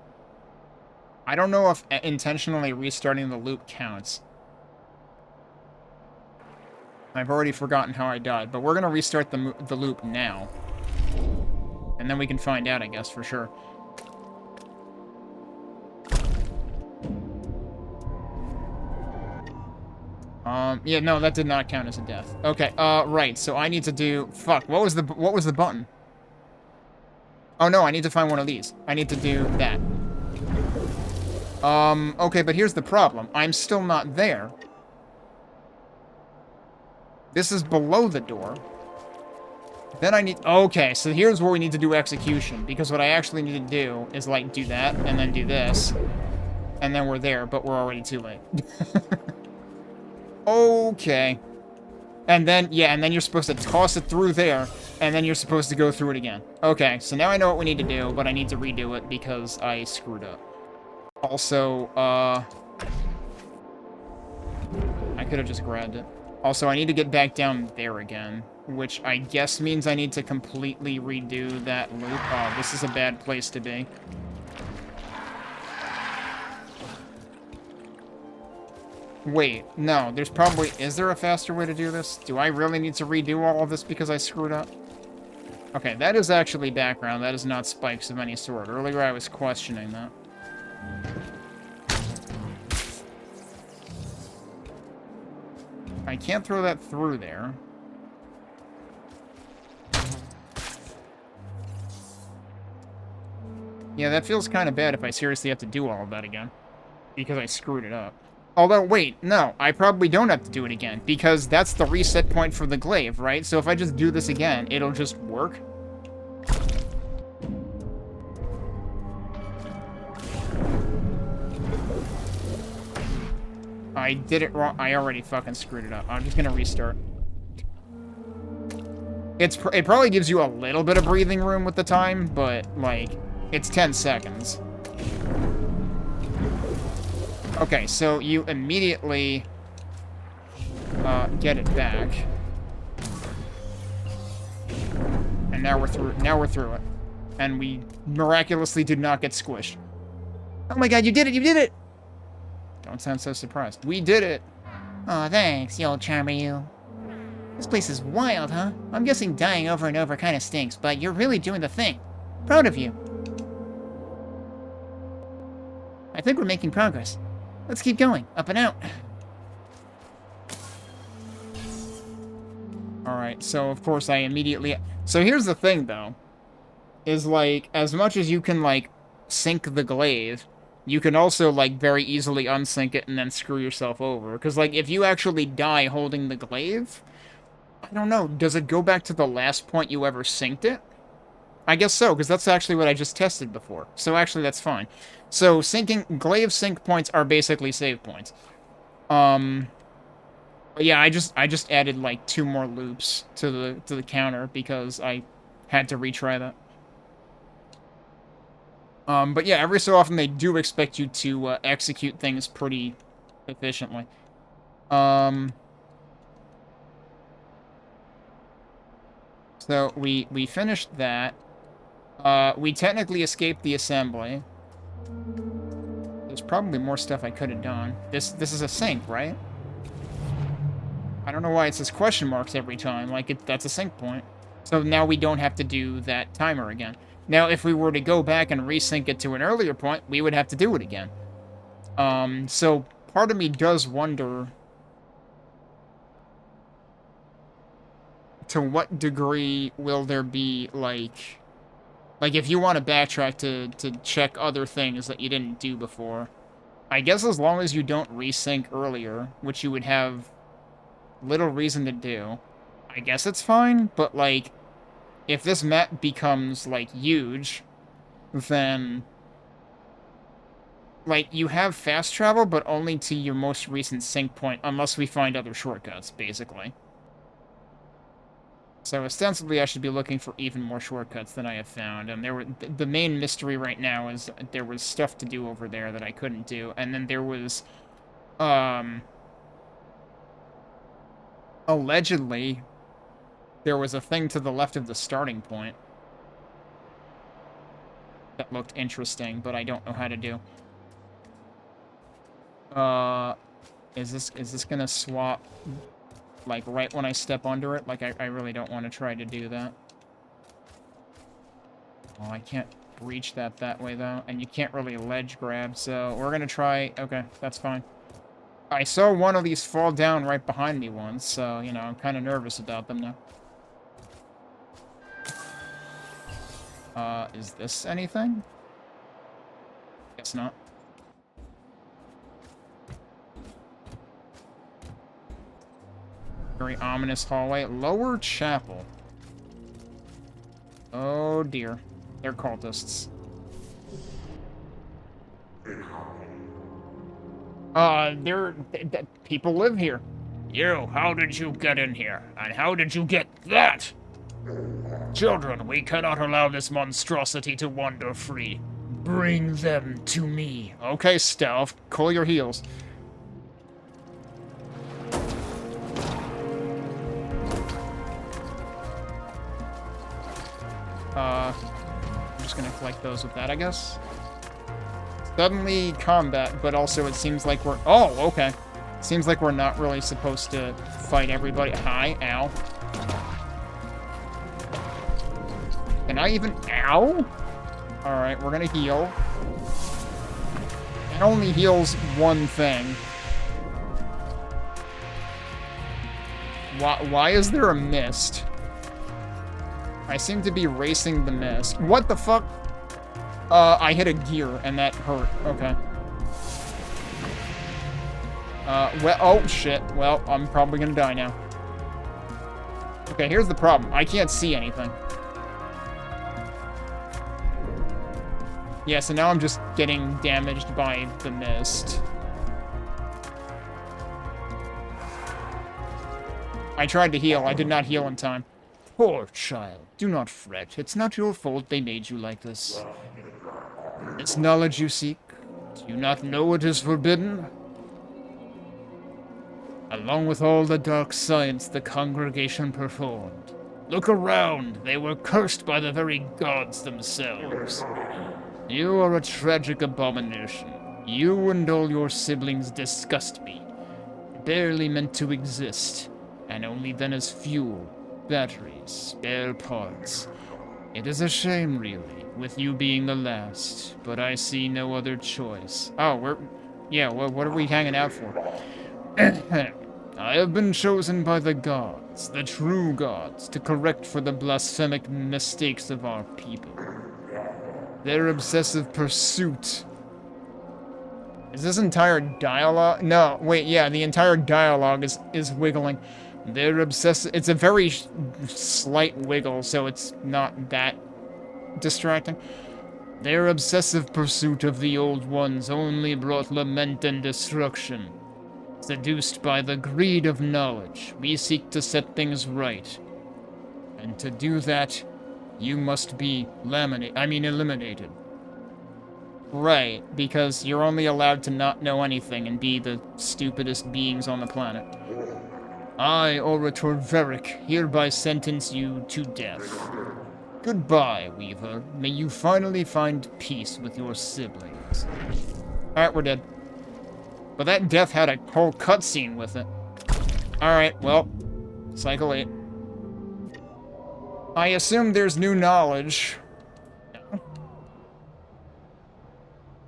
I don't know if intentionally restarting the loop counts. I've already forgotten how I died, but we're going to restart the loop now. And then we can find out, I guess, for sure. Yeah, no, that did not count as a death. Okay, right, so I need to do... Fuck, what was the button? Oh, no, I need to find one of these. I need to do that. Okay, but here's the problem. I'm still not there. This is below the door. Then I need... Okay, so here's where we need to do execution, because what I actually need to do is, like, do that, and then do this. And then we're there, but we're already too late. Okay. And then, yeah, and then you're supposed to toss it through there, and then you're supposed to go through it again. Okay, so now I know what we need to do, but I need to redo it because I screwed up. Also, I could have just grabbed it. Also, I need to get back down there again, which I guess means I need to completely redo that loop. Oh, this is a bad place to be. Wait, no, there's probably... Is there a faster way to do this? Do I really need to redo all of this because I screwed up? Okay, that is actually background. That is not spikes of any sort. Earlier I was questioning that. I can't throw that through there. Yeah, that feels kind of bad if I seriously have to do all of that again. Because I screwed it up. Although, wait, no, I probably don't have to do it again, because that's the reset point for the glaive, right? So if I just do this again, it'll just work. I did it wrong. I already fucking screwed it up. I'm just gonna restart. It probably gives you a little bit of breathing room with the time, but, like, it's 10 seconds. Okay, so you immediately get it back. And now we're through it. And we miraculously did not get squished. Oh my god, you did it, you did it! Don't sound so surprised. We did it! Aw, thanks, you old charmer, you. This place is wild, huh? I'm guessing dying over and over kinda stinks, but you're really doing the thing. Proud of you. I think we're making progress. Let's keep going. Up and out. Alright, so of course I immediately... So here's the thing, though. Is, like, as much as you can, like, sink the glaive, you can also, like, very easily unsink it and then screw yourself over. Because, like, if you actually die holding the glaive, I don't know, does it go back to the last point you ever synced it? I guess so, because that's actually what I just tested before. So actually, that's fine. So glaive sync points are basically save points. But yeah, I just added like 2 more loops to the counter because I had to retry that. But yeah, every so often they do expect you to execute things pretty efficiently. So we finished that. We technically escaped the assembly. There's probably more stuff I could have done. This is a sync, right? I don't know why it says question marks every time. Like, that's a sync point. So now we don't have to do that timer again. Now, if we were to go back and resync it to an earlier point, we would have to do it again. So part of me does wonder to what degree will there be, like if you want to backtrack to check other things that you didn't do before. I guess as long as you don't resync earlier, which you would have little reason to do, I guess it's fine, but, like, if this map becomes, like, huge, then, like, you have fast travel, but only to your most recent sync point, unless we find other shortcuts, basically. So ostensibly I should be looking for even more shortcuts than I have found, and the main mystery right now is there was stuff to do over there that I couldn't do, and then there was, allegedly, there was a thing to the left of the starting point that looked interesting, but I don't know how to do. Is this gonna swap, like, right when I step under it? Like, I really don't want to try to do that. Oh, I can't reach that way, though. And you can't really ledge grab, so we're gonna try... Okay, that's fine. I saw one of these fall down right behind me once, so, you know, I'm kind of nervous about them now. Is this anything? Guess not. Very ominous hallway. Lower chapel. Oh, dear. They're cultists. People live here. You, how did you get in here? And how did you get that? Children, we cannot allow this monstrosity to wander free. Bring them to me. Okay, Stealth, cool your heels. I'm just gonna collect those with that, I guess. Suddenly combat, but also it seems like we're... Oh, okay. Seems like we're not really supposed to fight everybody. Hi, ow. Can I even... Ow? Alright, we're gonna heal. It only heals one thing. Why is there a mist? I seem to be racing the mist. What the fuck? I hit a gear, and that hurt. Okay. Well, oh, shit. Well, I'm probably gonna die now. Okay, here's the problem. I can't see anything. Yeah, so now I'm just getting damaged by the mist. I tried to heal. I did not heal in time. Poor child, do not fret. It's not your fault they made you like this. This knowledge you seek, do you not know it is forbidden? Along with all the dark science the congregation performed. Look around, they were cursed by the very gods themselves. You are a tragic abomination. You and all your siblings disgust me. Barely meant to exist, and only then as fuel, batteries, spare parts. It is a shame, really, with you being the last, but I see no other choice. Oh, yeah, what are we hanging out for? I have been chosen by the gods, the true gods, to correct for the blasphemic mistakes of our people. Their obsessive pursuit. Is this entire dialogue? No, wait, yeah, the entire dialogue is wiggling. Their obsessive... It's a very slight wiggle, so it's not that distracting. Their obsessive pursuit of the old ones only brought lament and destruction. Seduced by the greed of knowledge, we seek to set things right. And to do that, you must be eliminated. Right, because you're only allowed to not know anything and be the stupidest beings on the planet. I, Orator Veric, hereby sentence you to death. Goodbye, Weaver. May you finally find peace with your siblings. Alright, we're dead. But that death had a whole cutscene with it. Alright, well, cycle 8. I assume there's new knowledge. No.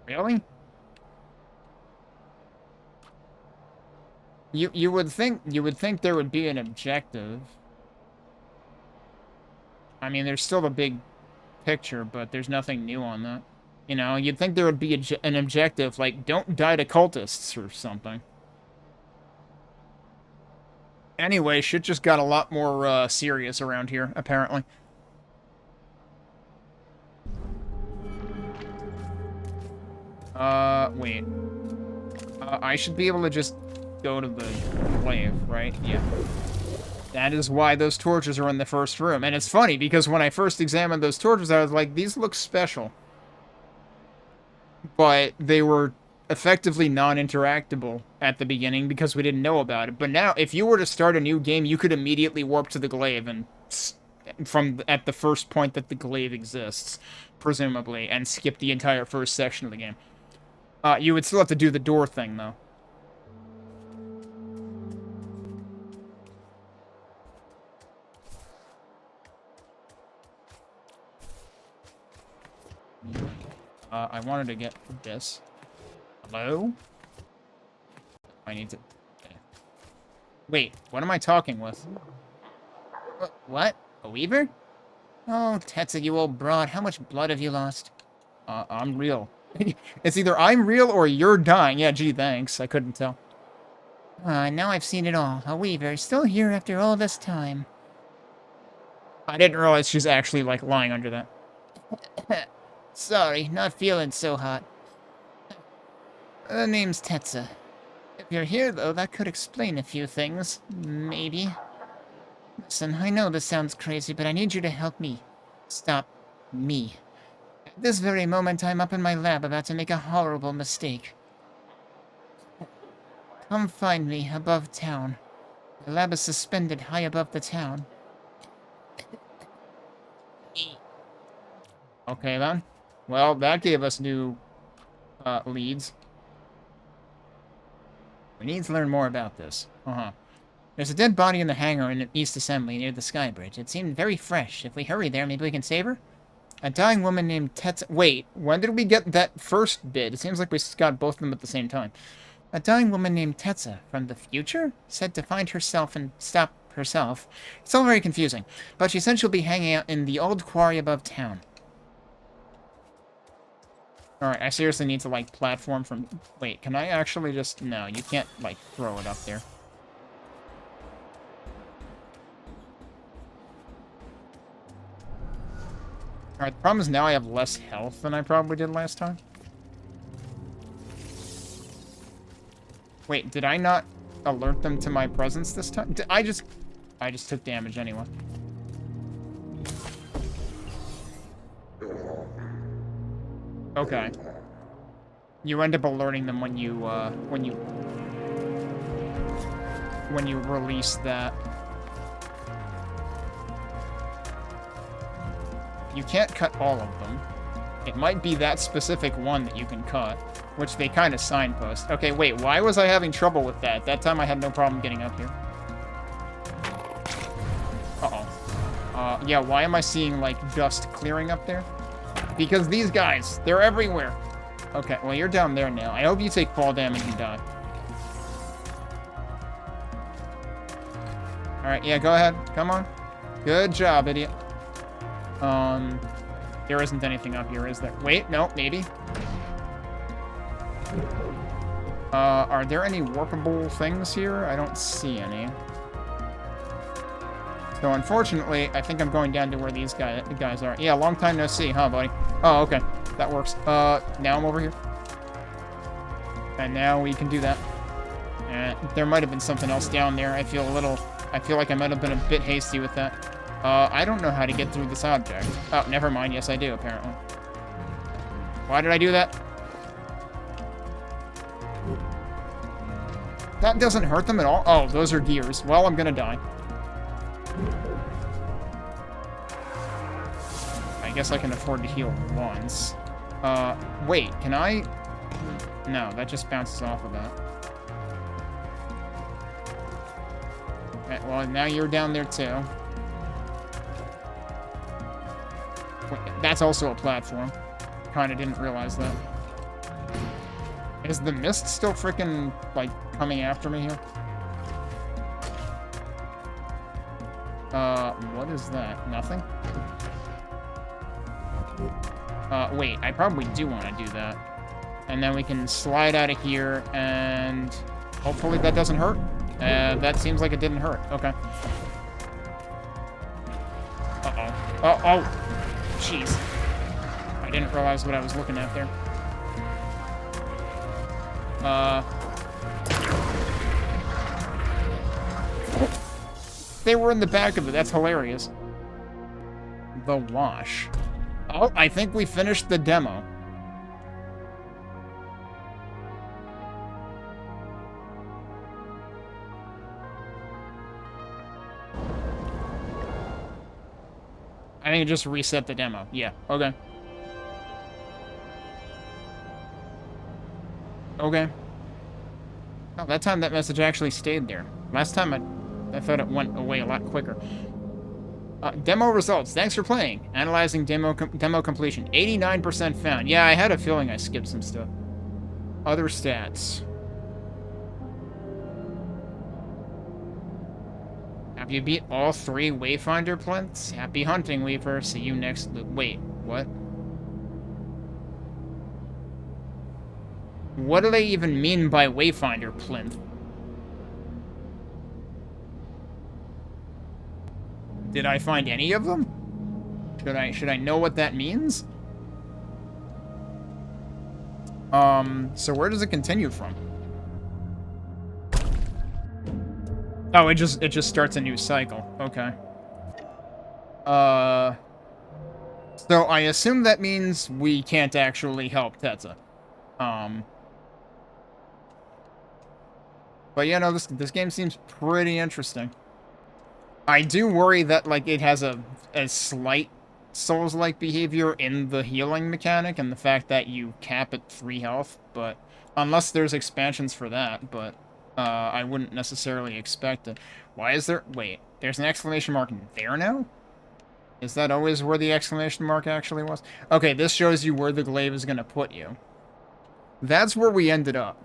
Really? You would think there would be an objective. I mean, there's still the big picture, but there's nothing new on that. You know, you'd think there would be an objective, like, don't die to cultists or something. Anyway, shit just got a lot more serious around here, apparently. Wait. I should be able to just go to the glaive, right? Yeah. That is why those torches are in the first room. And it's funny, because when I first examined those torches, I was like, these look special. But they were effectively non-interactable at the beginning because we didn't know about it. But now, if you were to start a new game, you could immediately warp to the glaive and from at the first point that the glaive exists, presumably, and skip the entire first section of the game. You would still have to do the door thing, though. I wanted to get this. Hello? I need to... Wait, what am I talking with? What? A weaver? Oh, Tetsa, you old broad, how much blood have you lost? I'm real. It's either I'm real or you're dying. Yeah, gee, thanks. I couldn't tell. Now I've seen it all. A weaver, still here after all this time. I didn't realize she's actually, like, lying under that. Sorry, not feeling so hot. The name's Tetsa. If you're here, though, that could explain a few things. Maybe. Listen, I know this sounds crazy, but I need you to help me. Stop me. At this very moment, I'm up in my lab about to make a horrible mistake. Come find me above town. The lab is suspended high above the town. Okay, then. Well, that gave us new leads. We need to learn more about this. There's a dead body in the hangar in the East Assembly near the Sky Bridge. It seemed very fresh. If we hurry there, maybe we can save her? A dying woman named Tetsa... Wait, when did we get that first bit? It seems like we got both of them at the same time. A dying woman named Tetsa from the future said to find herself and stop herself. It's all very confusing, but she said she'll be hanging out in the old quarry above town. Alright, I seriously need to, like, platform from... Wait, can I actually just... No, you can't, like, throw it up there. Alright, the problem is now I have less health than I probably did last time. Wait, did I not alert them to my presence this time? I just took damage anyway. Okay. You end up alerting them when you release that. You can't cut all of them. It might be that specific one that you can cut, which they kind of signpost. Okay, wait, why was I having trouble with that? That time I had no problem getting up here. Uh-oh. Yeah, why am I seeing, like, dust clearing up there? Because these guys, they're everywhere. Okay, well, you're down there now. I hope you take fall damage and die. Alright, yeah, go ahead. Come on. Good job, idiot. There isn't anything up here, is there? Wait, no, maybe. Are there any workable things here? I don't see any. So, unfortunately, I think I'm going down to where these guys are. Yeah, long time no see, huh, buddy? Oh, okay. That works. Now I'm over here. And now we can do that. There might have been something else down there. I feel like I might have been a bit hasty with that. I don't know how to get through this object. Oh, never mind. Yes, I do, apparently. Why did I do that? That doesn't hurt them at all? Oh, those are gears. Well, I'm gonna die. I guess I can afford to heal once. Wait, can I? No, that just bounces off of that. Okay, well, now you're down there too. Wait, that's also a platform. Kinda didn't realize that. Is the mist still freaking, like, coming after me here? What is that? Nothing? Wait, I probably do want to do that. And then we can slide out of here, and hopefully that doesn't hurt. That seems like it didn't hurt. Okay. Uh-oh. Oh, jeez. I didn't realize what I was looking at there. They were in the back of it. That's hilarious. The wash. Oh, I think we finished the demo. think it just reset the demo. Yeah, okay. Okay. Oh, that time that message actually stayed there. Last time I thought it went away a lot quicker. Demo results. Thanks for playing. Analyzing demo completion. 89% found. Yeah, I had a feeling I skipped some stuff. Other stats. Have you beat all 3 Wayfinder plinths? Happy hunting, Weaver. See you next loop. Wait, what? What do they even mean by Wayfinder plinth? Did I find any of them? Should I know what that means? So where does it continue from? Oh, it just starts a new cycle. Okay. So I assume that means we can't actually help Tetza. But yeah, no, this game seems pretty interesting. I do worry that, like, it has a slight Souls-like behavior in the healing mechanic and the fact that you cap at 3 health, but unless there's expansions for that, but I wouldn't necessarily expect it. Why is there... Wait, there's an exclamation mark there now? Is that always where the exclamation mark actually was? Okay, this shows you where the glaive is going to put you. That's where we ended up.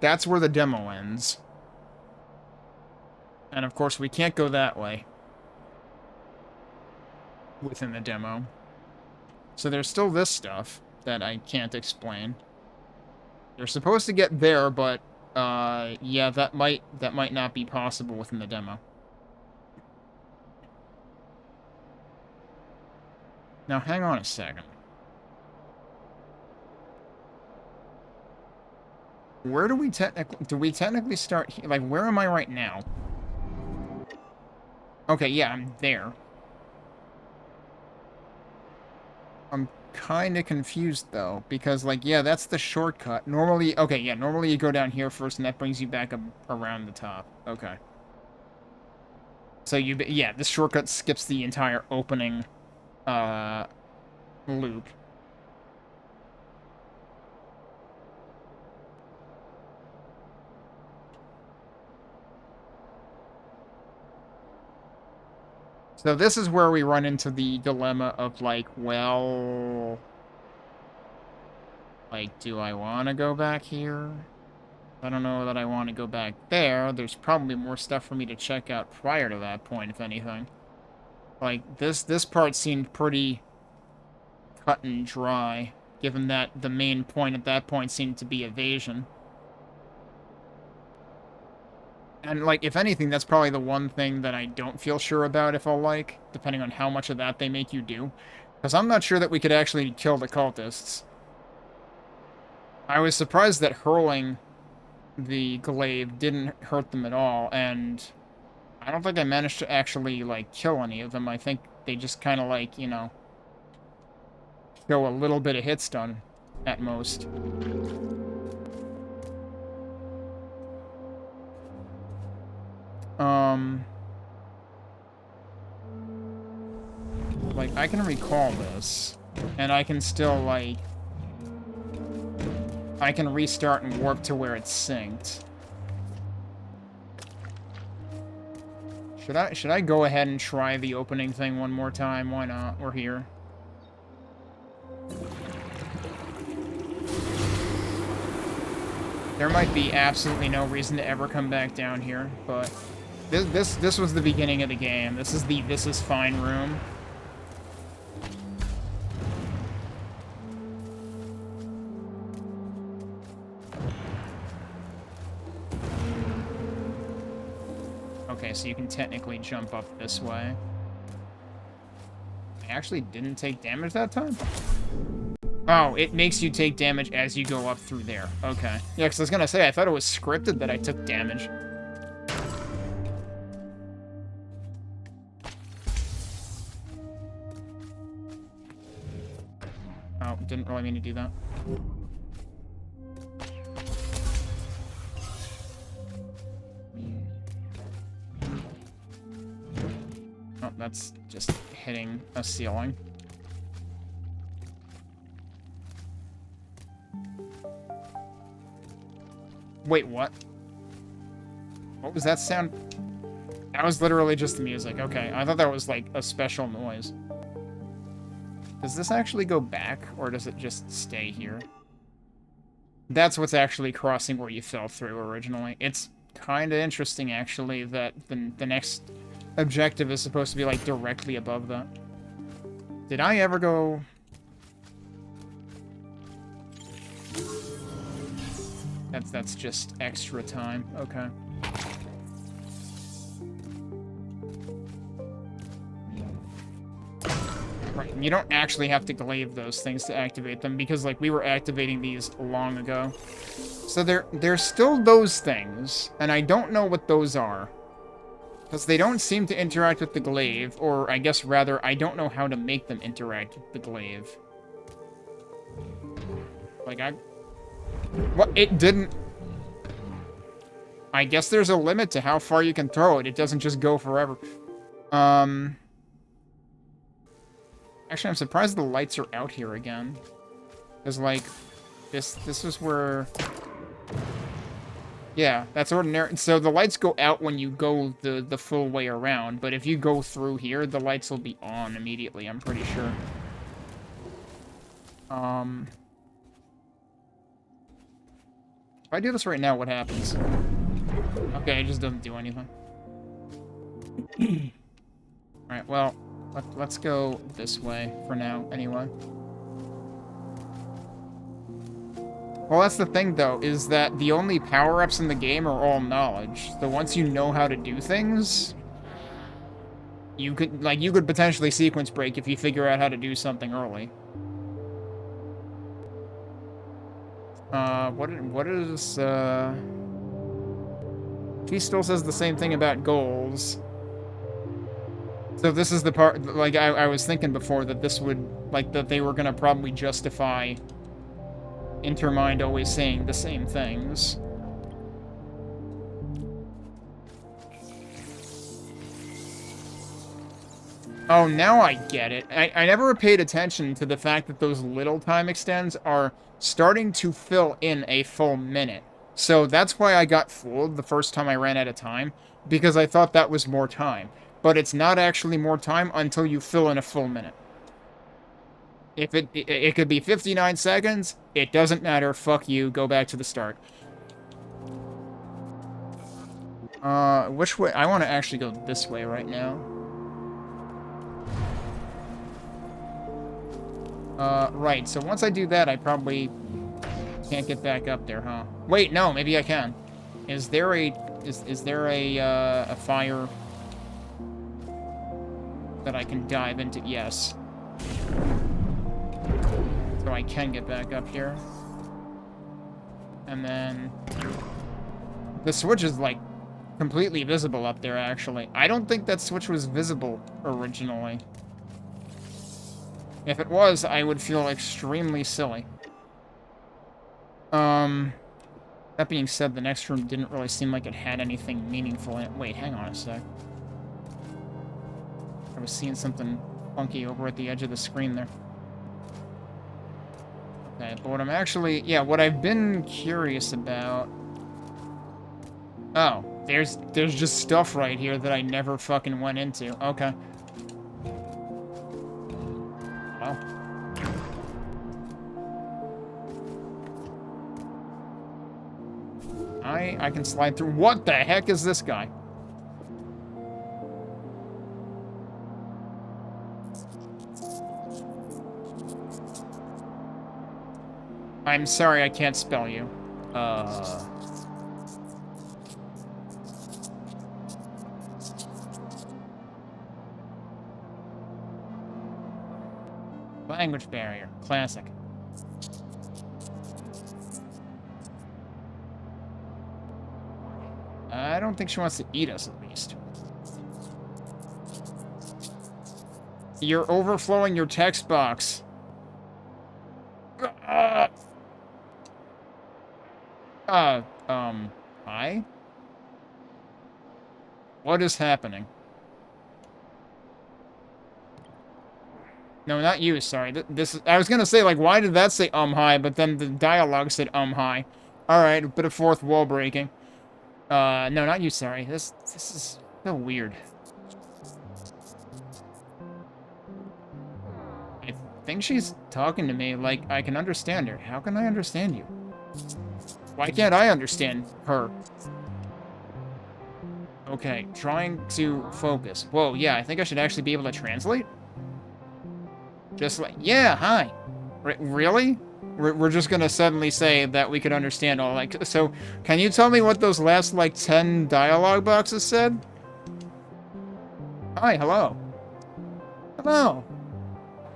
That's where the demo ends. And of course, we can't go that way within the demo. So there's still this stuff that I can't explain. You're supposed to get there, but yeah, that might not be possible within the demo. Now, hang on a second. Where do we technically start here? Like, where am I right now? Okay, yeah, I'm there. I'm kind of confused, though, because, like, yeah, that's the shortcut. Normally, okay, yeah, normally you go down here first, and that brings you back up around the top. Okay. So, yeah, this shortcut skips the entire opening, loop. So this is where we run into the dilemma of, like, well... Like, do I want to go back here? I don't know that I want to go back there. There's probably more stuff for me to check out prior to that point, if anything. Like, this part seemed pretty cut and dry, given that the main point at that point seemed to be evasion. And, like, if anything, that's probably the one thing that I don't feel sure about if I'll like, depending on how much of that they make you do. Because I'm not sure that we could actually kill the cultists. I was surprised that hurling the glaive didn't hurt them at all, and I don't think I managed to actually, like, kill any of them. I think they just kind of, like, you know, show a little bit of hit stun at most. Like, I can recall this, and I can still, like, I can restart and warp to where it's synced. Should I go ahead and try the opening thing one more time? Why not? We're here. There might be absolutely no reason to ever come back down here, but this was the beginning of the game. This is fine room. Okay, so you can technically jump up this way. I actually didn't take damage that time? Oh, it makes you take damage as you go up through there. Okay. Yeah, because I was going to say, I thought it was scripted that I took damage. Oh, didn't really mean to do that. Oh, Oh, that's just hitting a ceiling. Wait, what? What was that sound? That was literally just the music. Okay, I thought that was like a special noise. Does this actually go back, or does it just stay here? That's what's actually crossing where you fell through originally. It's kind of interesting, actually, that the next objective is supposed to be, like, directly above that. Did I ever go... That's just extra time. Okay. Right, you don't actually have to glaive those things to activate them, because, like, we were activating these long ago. So there's still those things, and I don't know what those are. Because they don't seem to interact with the glaive, or I guess rather, I don't know how to make them interact with the glaive. Like, what? It didn't... I guess there's a limit to how far you can throw it. It doesn't just go forever. Actually, I'm surprised the lights are out here again. Because, like, this is where... Yeah, that's ordinary. So the lights go out when you go the full way around, but if you go through here, the lights will be on immediately, I'm pretty sure. If I do this right now, what happens? Okay, it just doesn't do anything. Alright, well, let's go this way for now, anyway. Well, that's the thing, though, is that the only power-ups in the game are all knowledge. So once you know how to do things, you could potentially sequence break if you figure out how to do something early. What is, He still says the same thing about goals. So this is the part, like, I was thinking before that this would, like, that they were gonna probably justify Intermind always saying the same things. Oh, now I get it. I never paid attention to the fact that those little time extends are starting to fill in a full minute. So that's why I got fooled the first time I ran out of time, because I thought that was more time. But it's not actually more time until you fill in a full minute. If it could be 59 seconds, it doesn't matter. Fuck you. Go back to the start. Which way? I want to actually go this way right now. Right. So once I do that, I probably can't get back up there, huh? Wait, no. Maybe I can. Is there a a fire that I can dive into? Yes. So I can get back up here. And then... the switch is, like, completely visible up there, actually. I don't think that switch was visible originally. If it was, I would feel extremely silly. That being said, the next room didn't really seem like it had anything meaningful in it. Wait, hang on a sec. I was seeing something funky over at the edge of the screen there. Okay, but what I'm actually... yeah, what I've been curious about... oh, there's just stuff right here that I never fucking went into. Okay. Well. I can slide through... what the heck is this guy? I'm sorry, I can't spell you. Language barrier. Classic. I don't think she wants to eat us, at least. You're overflowing your text box. Hi? What is happening? No, not you, sorry. This I was gonna say, like, why did that say hi, but then the dialogue said hi. Alright, a bit of fourth wall breaking. No, not you, sorry. This is so weird. I think she's talking to me like I can understand her. How can I understand you? Why can't I understand her? Okay, trying to focus. Whoa, yeah, I think I should actually be able to translate? Just like, yeah, hi. Really? We're just gonna suddenly say that we could understand all, like, so, can you tell me what those last, like, 10 dialogue boxes said? Hi, hello. Hello.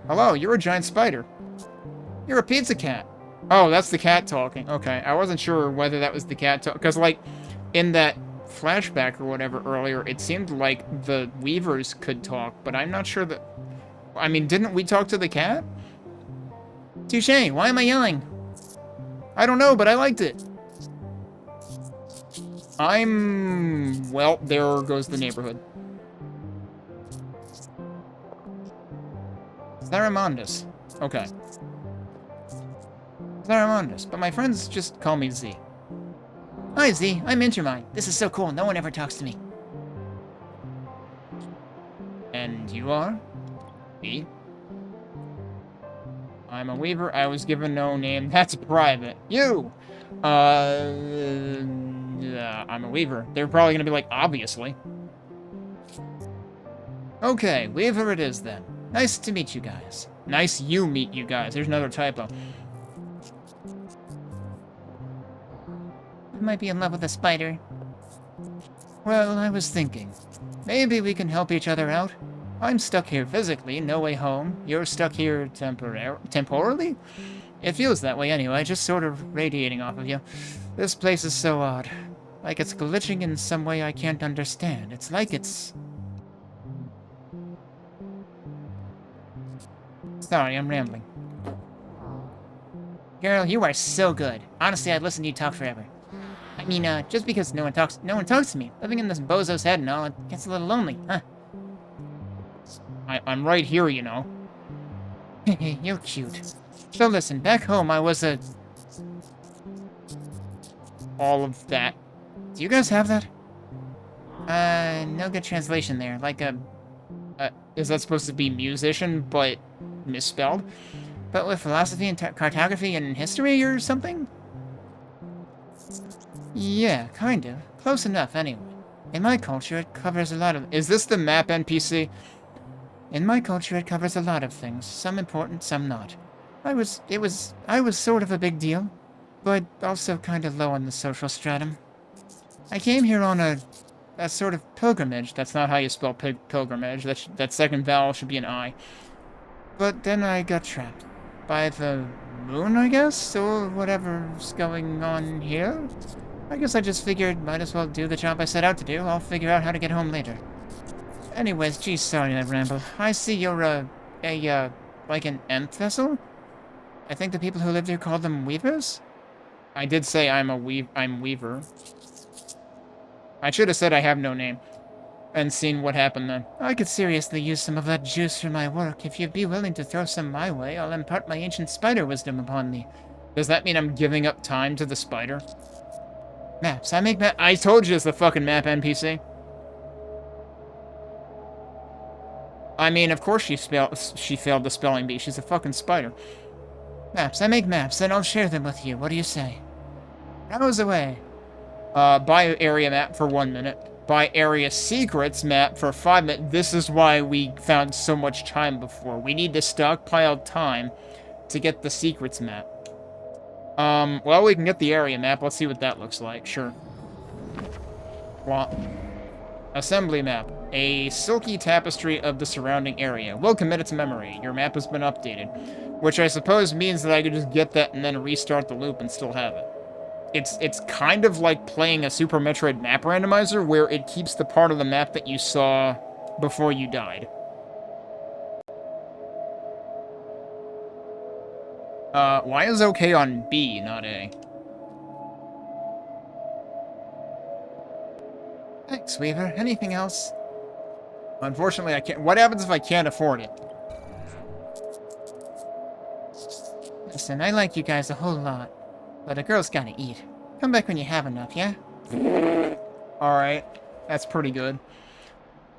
Hello, you're a giant spider. You're a pizza cat. Oh, that's the cat talking. Okay, I wasn't sure whether that was the cat talking, because, like, in that flashback or whatever earlier, it seemed like the Weavers could talk, but I'm not sure that... I mean, didn't we talk to the cat? Touché, why am I yelling? I don't know, but I liked it. Well, there goes the neighborhood. Zaramondus. Okay. Zaramondus, but my friends just call me Z. Hi, Z. I'm Intermine. This is so cool. No one ever talks to me. And you are? B? I'm a Weaver. I was given no name. That's private. You! Yeah, I'm a Weaver. They're probably gonna be like, obviously. Okay, Weaver it is then. Nice to meet you guys. Nice you meet you guys. There's another typo. I might be in love with a spider. Well, I was thinking, maybe we can help each other out. I'm stuck here physically, no way home. You're stuck here temporally? It feels that way anyway, just sort of radiating off of you. This place is so odd. Like it's glitching in some way I can't understand. It's like it's... Sorry, I'm rambling. Girl, you are so good. Honestly, I'd listen to you talk forever. I mean, just because no one talks to me. Living in this bozo's head and all, it gets a little lonely, huh? I'm right here, you know. You're cute. So listen, back home I was a... All of that. Do you guys have that? No good translation there. Like a... Is that supposed to be musician, but misspelled? But with philosophy and cartography and history or something? Yeah, kind of. Close enough, anyway. In my culture, it covers a lot of... Is this the map NPC? In my culture, it covers a lot of things. Some important, some not. I was sort of a big deal, but also kind of low on the social stratum. I came here on a sort of pilgrimage. That's not how you spell pilgrimage. That second vowel should be an I. But then I got trapped. By the moon, I guess? Or whatever's going on here? I guess I just figured might as well do the job I set out to do. I'll figure out how to get home later. Anyways, geez, sorry I ramble. I see you're, like an nth vessel? I think the people who lived here called them weavers? I did say I'm Weaver. I should have said I have no name. And seen what happened then. I could seriously use some of that juice for my work. If you'd be willing to throw some my way, I'll impart my ancient spider wisdom upon thee. Does that mean I'm giving up time to the spider? Maps. I make I told you it's the fucking map NPC. I mean, of course she failed the spelling bee. She's a fucking spider. Maps. I make maps, and I'll share them with you. What do you say? Browse away. Buy area map for 1 minute. Buy area secrets map for 5 minutes. This is why we found so much time before. We need to stockpile time to get the secrets map. Well, we can get the area map. Let's see what that looks like. Sure. Plot. Assembly map. A silky tapestry of the surrounding area. We'll commit it to memory. Your map has been updated. Which I suppose means that I could just get that and then restart the loop and still have it. It's kind of like playing a Super Metroid map randomizer where it keeps the part of the map that you saw before you died. Why is okay on B, not A? Thanks, Weaver. Anything else? Unfortunately, I can't. What happens if I can't afford it? Listen, I like you guys a whole lot, but a girl's gotta eat. Come back when you have enough, yeah? Alright. That's pretty good.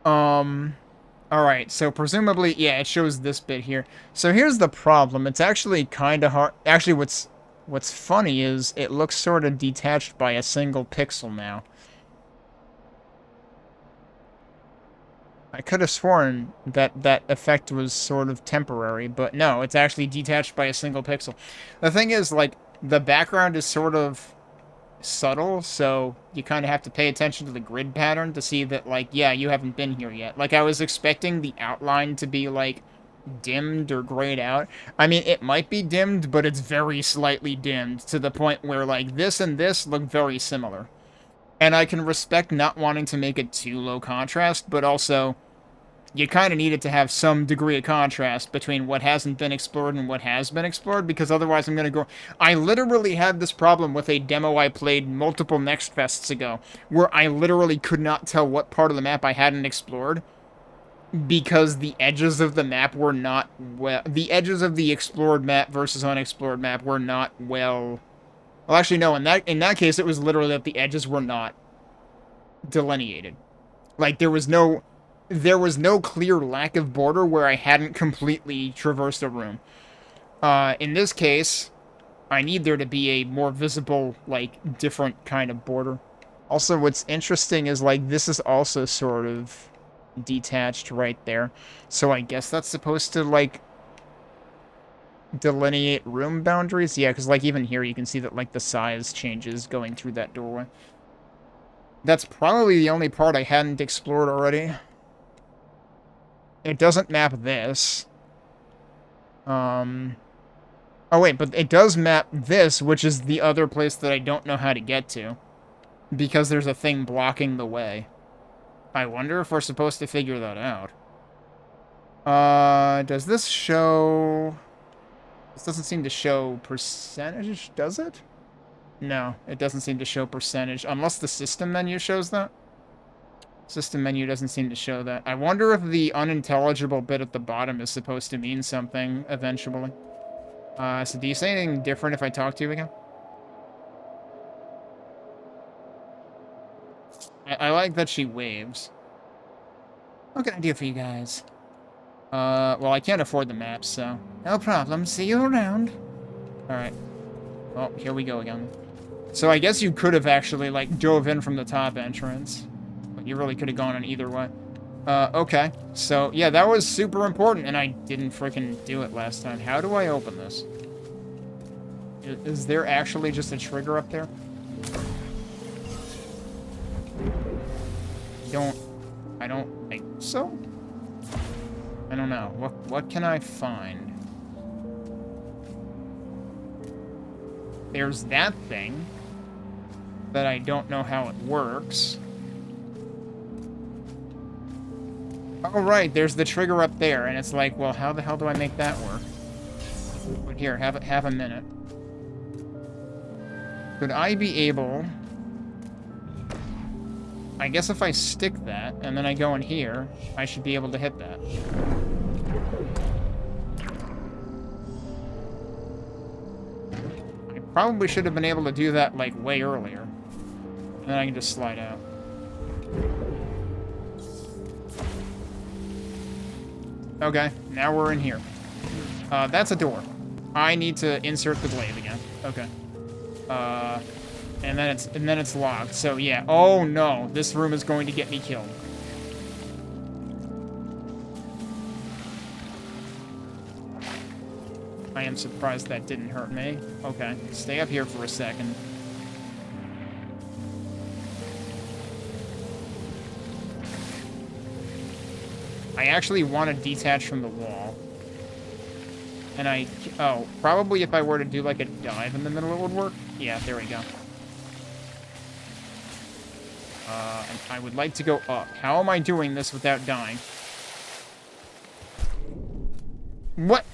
Alright, so presumably, yeah, it shows this bit here. So here's the problem. It's actually kind of hard. Actually, what's funny is it looks sort of detached by a single pixel now. I could have sworn that that effect was sort of temporary, but no, it's actually detached by a single pixel. The thing is, like, the background is sort of subtle, so you kind of have to pay attention to the grid pattern to see that, like, yeah, you haven't been here yet. Like, I was expecting the outline to be, like, dimmed or grayed out. I mean, it might be dimmed, but it's very slightly dimmed to the point where, like, this and this look very similar. And I can respect not wanting to make it too low contrast, but also you kind of need it to have some degree of contrast between what hasn't been explored and what has been explored, because otherwise I'm going to go... I literally had this problem with a demo I played multiple Next Fests ago, where I literally could not tell what part of the map I hadn't explored, because the edges of the map were not well... The edges of the explored map versus unexplored map were not well... Well, actually, no, in that case, it was literally that the edges were not delineated. Like, there was no clear lack of border where I hadn't completely traversed a room. In this case, I need there to be a more visible, like, different kind of border. Also, what's interesting is, like, this is also sort of detached right there. So I guess that's supposed to, like, delineate room boundaries? Yeah, because, like, even here you can see that, like, the size changes going through that doorway. That's probably the only part I hadn't explored already. It doesn't map this. Oh, wait, but it does map this, which is the other place that I don't know how to get to. Because there's a thing blocking the way. I wonder if we're supposed to figure that out. Does this show... This doesn't seem to show percentage, does it? No, it doesn't seem to show percentage, unless the system menu shows that. System menu doesn't seem to show that. I wonder if the unintelligible bit at the bottom is supposed to mean something eventually. So do you say anything different if I talk to you again? I like that she waves. What can I do for you guys? Well, I can't afford the maps, so... No problem. See you around. Alright. Well, here we go again. So I guess you could have actually, like, dove in from the top entrance. But you really could have gone in either way. Okay. So, yeah, that was super important, and I didn't freaking do it last time. How do I open this? Is there actually just a trigger up there? I don't think so? I don't know. What can I find? There's that thing that I don't know how it works. Oh, right, there's the trigger up there, and it's like, well, how the hell do I make that work? But here, have a minute. Could I be able... I guess if I stick that, and then I go in here, I should be able to hit that. I probably should have been able to do that, like, way earlier. And then I can just slide out. Okay, now we're in here. That's a door. I need to insert the glaive again. Okay. And then it's locked. So yeah. Oh no, this room is going to get me killed. I am surprised that didn't hurt me. Okay, stay up here for a second. I actually want to detach from the wall. And oh, probably if I were to do like a dive in the middle it would work. Yeah, there we go. And I would like to go up. How am I doing this without dying? What?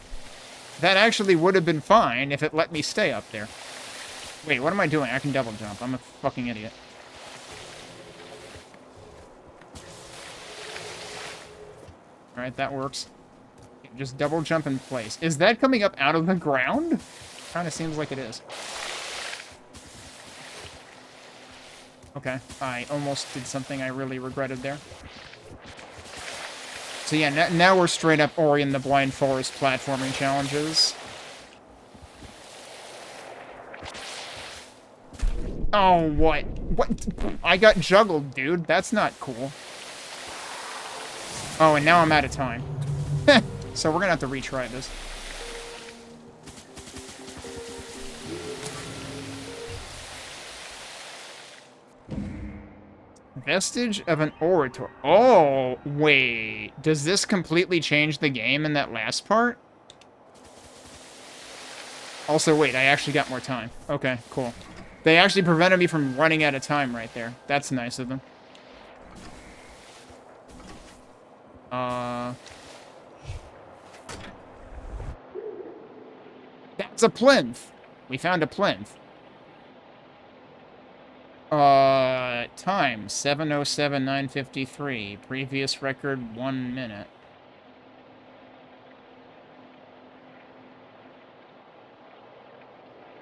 That actually would have been fine if it let me stay up there. Wait, what am I doing? I can double jump. I'm a fucking idiot. Alright, that works. Just double jump in place. Is that coming up out of the ground? Kind of seems like it is. Okay, I almost did something I really regretted there. So yeah, now we're straight up Ori and the Blind Forest platforming challenges. Oh, what? What? I got juggled, dude. That's not cool. Oh, and now I'm out of time. So we're gonna have to retry this. Vestige of an orator. Oh, wait. Does this completely change the game in that last part? Also, wait, I actually got more time. Okay, cool. They actually prevented me from running out of time right there. That's nice of them. That's a plinth. We found a plinth. Time 7:07:953. Previous record 1 minute.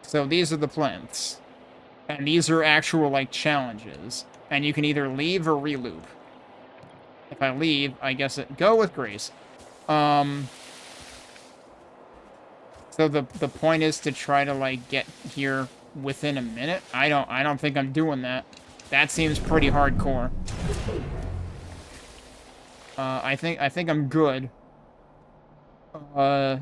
So these are the plinths. And these are actual, like, challenges. And you can either leave or re-loop. If I leave, I guess it... Go with grace. So the point is to try to, like, get here within a minute? I don't think I'm doing that. That seems pretty hardcore. I think I'm good. I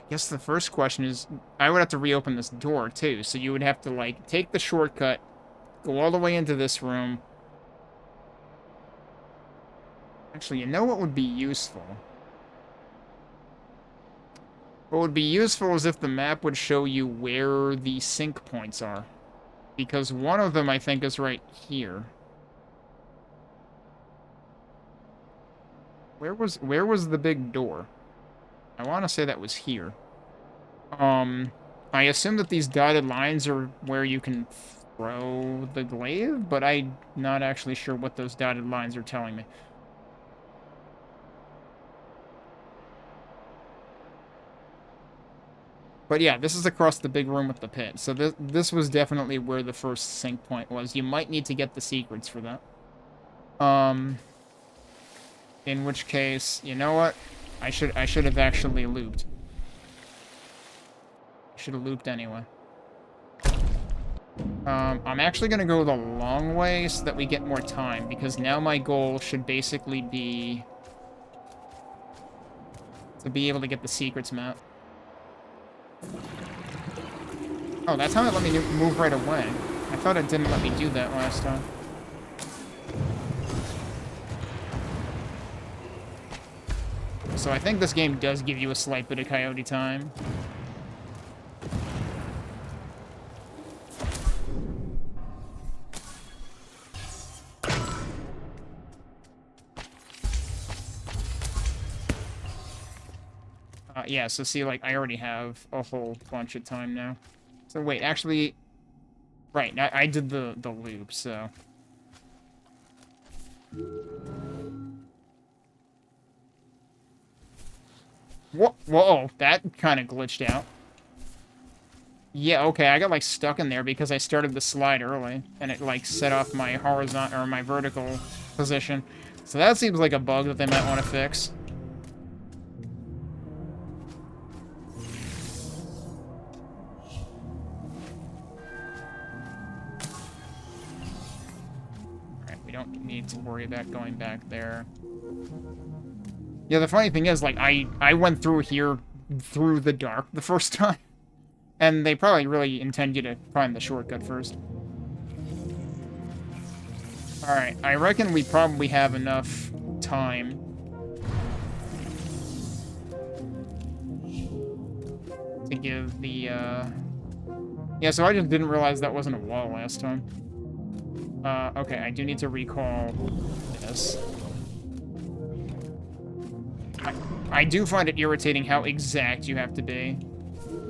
guess the first question is, I would have to reopen this door, too. So you would have to, like, take the shortcut, go all the way into this room. Actually, you know what would be useful? What would be useful is if the map would show you where the sync points are. Because one of them, I think, is right here. Where was the big door? I want to say that was here. I assume that these dotted lines are where you can throw the glaive, but I'm not actually sure what those dotted lines are telling me. But yeah, this is across the big room with the pit. So this was definitely where the first sync point was. You might need to get the secrets for that. In which case, you know what? I should have actually looped. I should have looped anyway. I'm actually gonna go the long way so that we get more time, because now my goal should basically be to be able to get the secrets map. Oh, that's how it let me move right away. I thought it didn't let me do that last time. So I think this game does give you a slight bit of coyote time. Yeah, so see, like, I already have a whole bunch of time now. So wait, actually... Right, I did the loop, so... Whoa, that kind of glitched out. Yeah, okay, I got, like, stuck in there because I started the slide early, and it, like, set off my horizontal, or my vertical position. So that seems like a bug that they might want to fix. Don't need to worry about going back there. Yeah, the funny thing is, like, I went through here through the dark the first time. And they probably really intend you to find the shortcut first. Alright, I reckon we probably have enough time to give the, Yeah, so I just didn't realize that wasn't a wall last time. Okay, I do need to recall this. I do find it irritating how exact you have to be.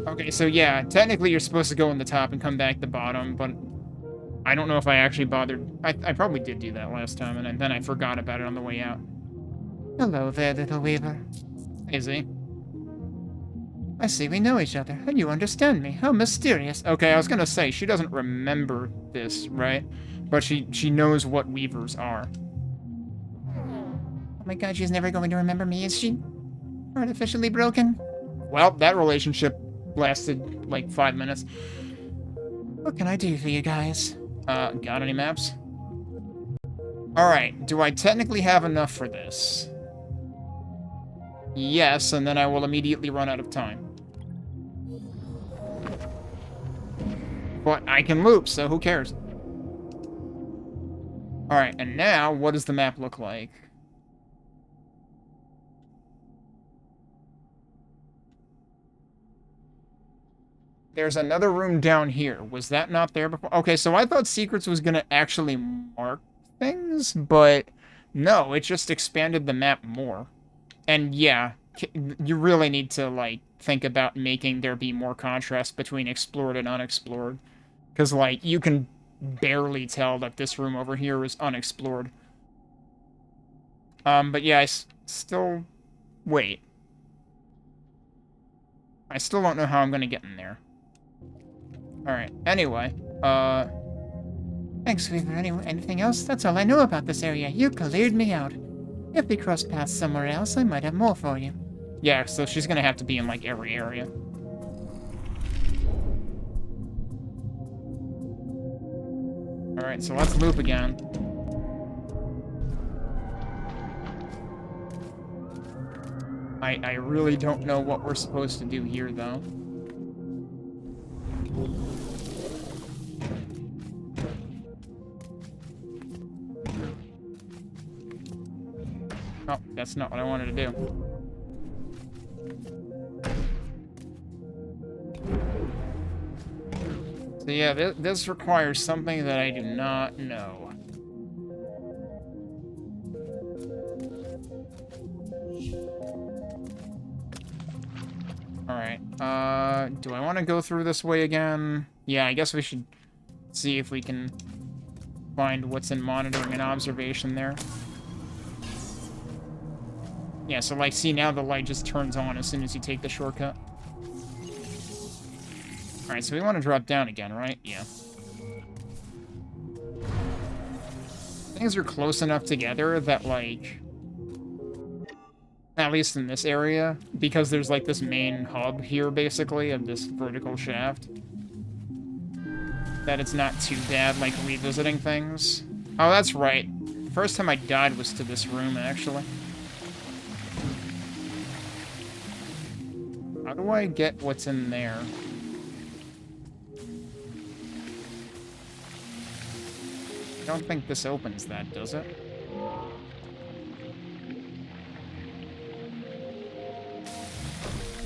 Okay, so yeah, technically you're supposed to go in the top and come back the bottom, but I don't know if I actually bothered. I probably did do that last time, and then I forgot about it on the way out. Hello there, little Weaver. Is he? I see we know each other, and you understand me. How mysterious. Okay, I was gonna say, she doesn't remember this, right? But she knows what weavers are. Oh my god, she's never going to remember me, is she? Artificially broken? Well, that relationship lasted like 5 minutes. What can I do for you guys? Got any maps? Alright, do I technically have enough for this? Yes, and then I will immediately run out of time. But I can loop, so who cares? Alright, and now, what does the map look like? There's another room down here. Was that not there before? Okay, so I thought Secrets was gonna actually mark things, but no, it just expanded the map more. And yeah, you really need to, like, think about making there be more contrast between explored and unexplored. Because, like, you can barely tell that this room over here is unexplored. But yeah, still... Wait. I still don't know how I'm gonna get in there. Alright, anyway, Thanks, Weaver. Anything else? That's all I know about this area. You cleared me out. If we cross paths somewhere else, I might have more for you. yeah, so she's gonna have to be in, like, every area. Alright, so let's loop again. I really don't know what we're supposed to do here, though. Oh, that's not what I wanted to do. So yeah, this requires something that I do not know. Alright, do I want to go through this way again? Yeah, I guess we should see if we can find what's in monitoring and observation there. Yeah, so, like, see, now the light just turns on as soon as you take the shortcut. Alright, so we want to drop down again, right? Yeah. Things are close enough together that, like... At least in this area, because there's, like, this main hub here, basically, of this vertical shaft. That it's not too bad, like, revisiting things. Oh, that's right. The first time I died was to this room, actually. How do I get what's in there? I don't think this opens that, does it?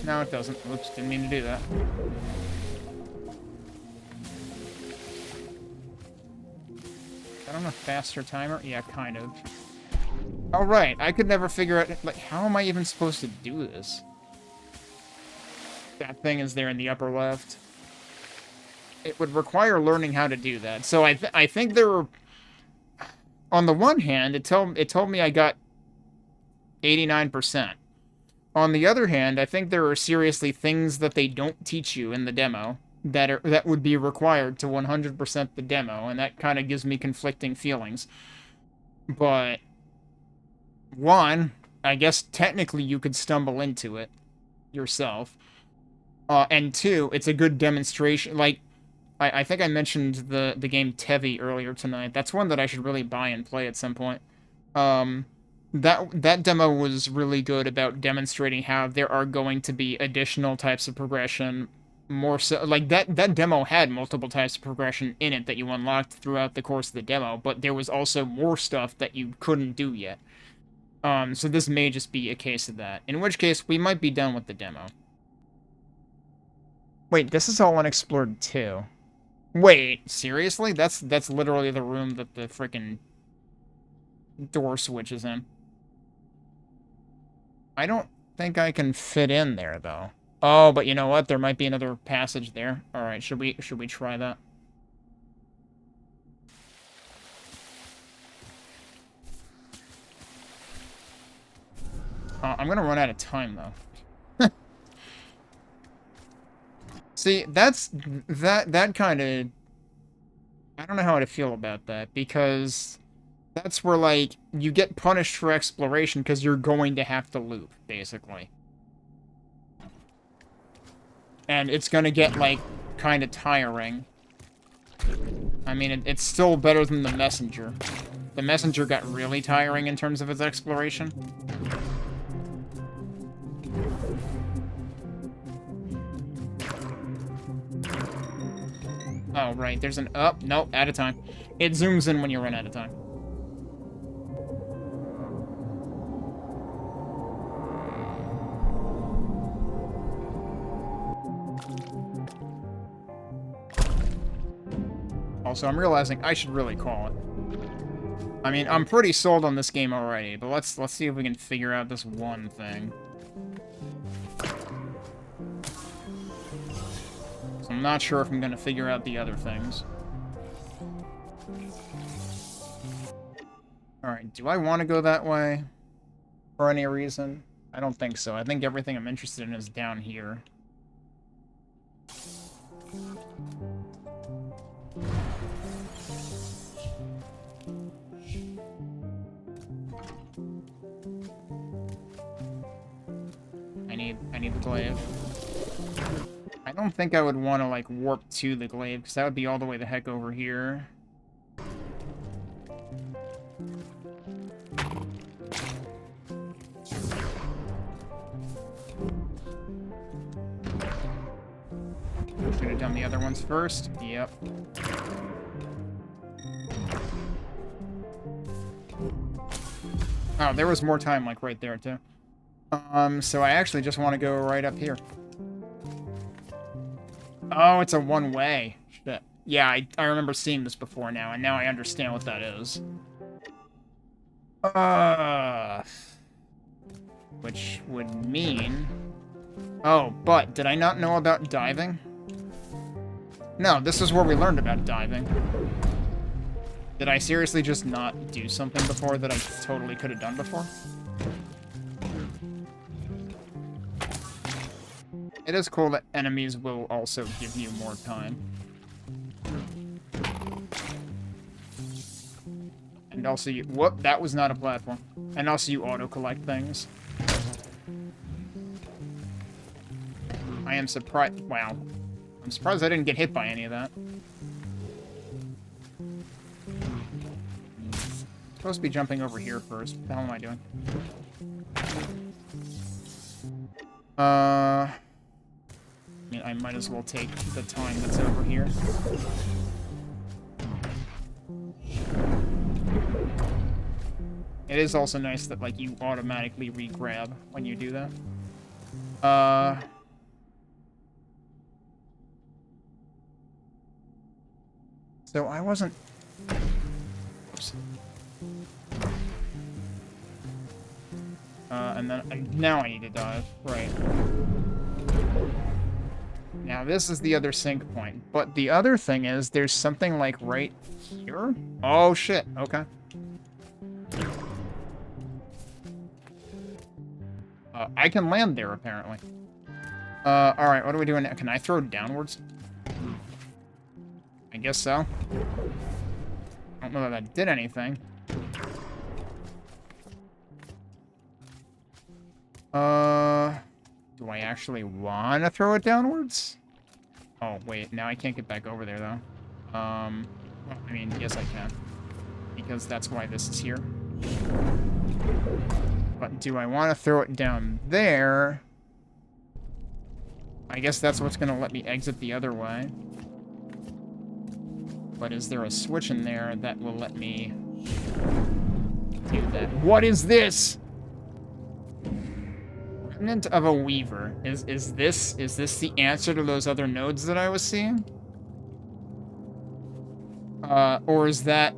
No, it doesn't. Oops, didn't mean to do that. Is that on a faster timer? Yeah, kind of. Oh, right. I could never figure out, like, how am I even supposed to do this? That thing is there in the upper left. It would require learning how to do that. So I think there were... On the one hand, it told me I got 89%. On the other hand, I think there are seriously things that they don't teach you in the demo that would be required to 100% the demo, and that kind of gives me conflicting feelings. But one, I guess technically you could stumble into it yourself. And two, it's a good demonstration. Like, I think I mentioned the game Tevi earlier tonight. That's one that I should really buy and play at some point. That demo was really good about demonstrating how there are going to be additional types of progression. More so, like, that demo had multiple types of progression in it that you unlocked throughout the course of the demo, but there was also more stuff that you couldn't do yet. So this may just be a case of that. In which case, we might be done with the demo. Wait, this is all unexplored too. Wait, seriously? That's literally the room that the frickin' door switch is in. I don't think I can fit in there, though. Oh, but you know what? There might be another passage there. Alright, should we try that? I'm gonna run out of time, though. See, that kind of... I don't know how to feel about that, because that's where, like, you get punished for exploration because you're going to have to loop, basically. And it's gonna get, like, kind of tiring. I mean, it's still better than the Messenger. The Messenger got really tiring in terms of its exploration. Oh, right, there's an... Oh, nope, out of time. It zooms in when you run out of time. Also, I'm realizing I should really call it. I mean, I'm pretty sold on this game already, but let's see if we can figure out this one thing. So I'm not sure if I'm gonna figure out the other things. Alright, do I want to go that way? For any reason? I don't think so. I think everything I'm interested in is down here. I need the glaive. I don't think I would want to, like, warp to the glaive, because that would be all the way the heck over here. Should have done the other ones first. Yep. Oh, there was more time, like, right there, too. So I actually just want to go right up here. Oh, it's a one-way. Shit. Yeah, I remember seeing this before now, and now I understand what that is. Which would mean... Oh, but did I not know about diving? No, this is where we learned about diving. Did I seriously just not do something before that I totally could have done before? It is cool that enemies will also give you more time. And also you... Whoop, that was not a platform. And also you auto-collect things. I am surprised... Wow. I'm surprised I didn't get hit by any of that. Supposed to be jumping over here first. What the hell am I doing? I mean, I might as well take the time that's over here. It is also nice that, like, you automatically re-grab when you do that. So I wasn't... Oops. And then... now I need to dive. Right. Now, this is the other sync point. But the other thing is, there's something, like, right here? Oh, shit. Okay. I can land there, apparently. Alright, what are we doing now? Can I throw downwards? I guess so. I don't know that that did anything. Do I actually want to throw it downwards? Oh, wait, now I can't get back over there, though. Well, I mean, yes, I can. Because that's why this is here. But do I want to throw it down there? I guess that's what's going to let me exit the other way. But is there a switch in there that will let me do that? What is this? Remnant of a Weaver. Is this the answer to those other nodes that I was seeing? Or is that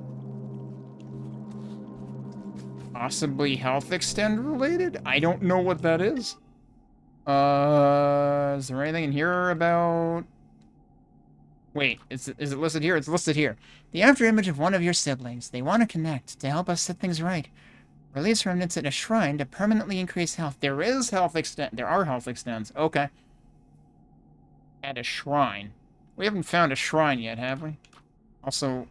possibly health extend related? I don't know what that is. Is there anything in here about... Wait, is it listed here? It's listed here. The afterimage of one of your siblings. They want to connect to help us set things right. Release remnants at a shrine to permanently increase health. There are health extends. Okay. At a shrine. We haven't found a shrine yet, have we? Also...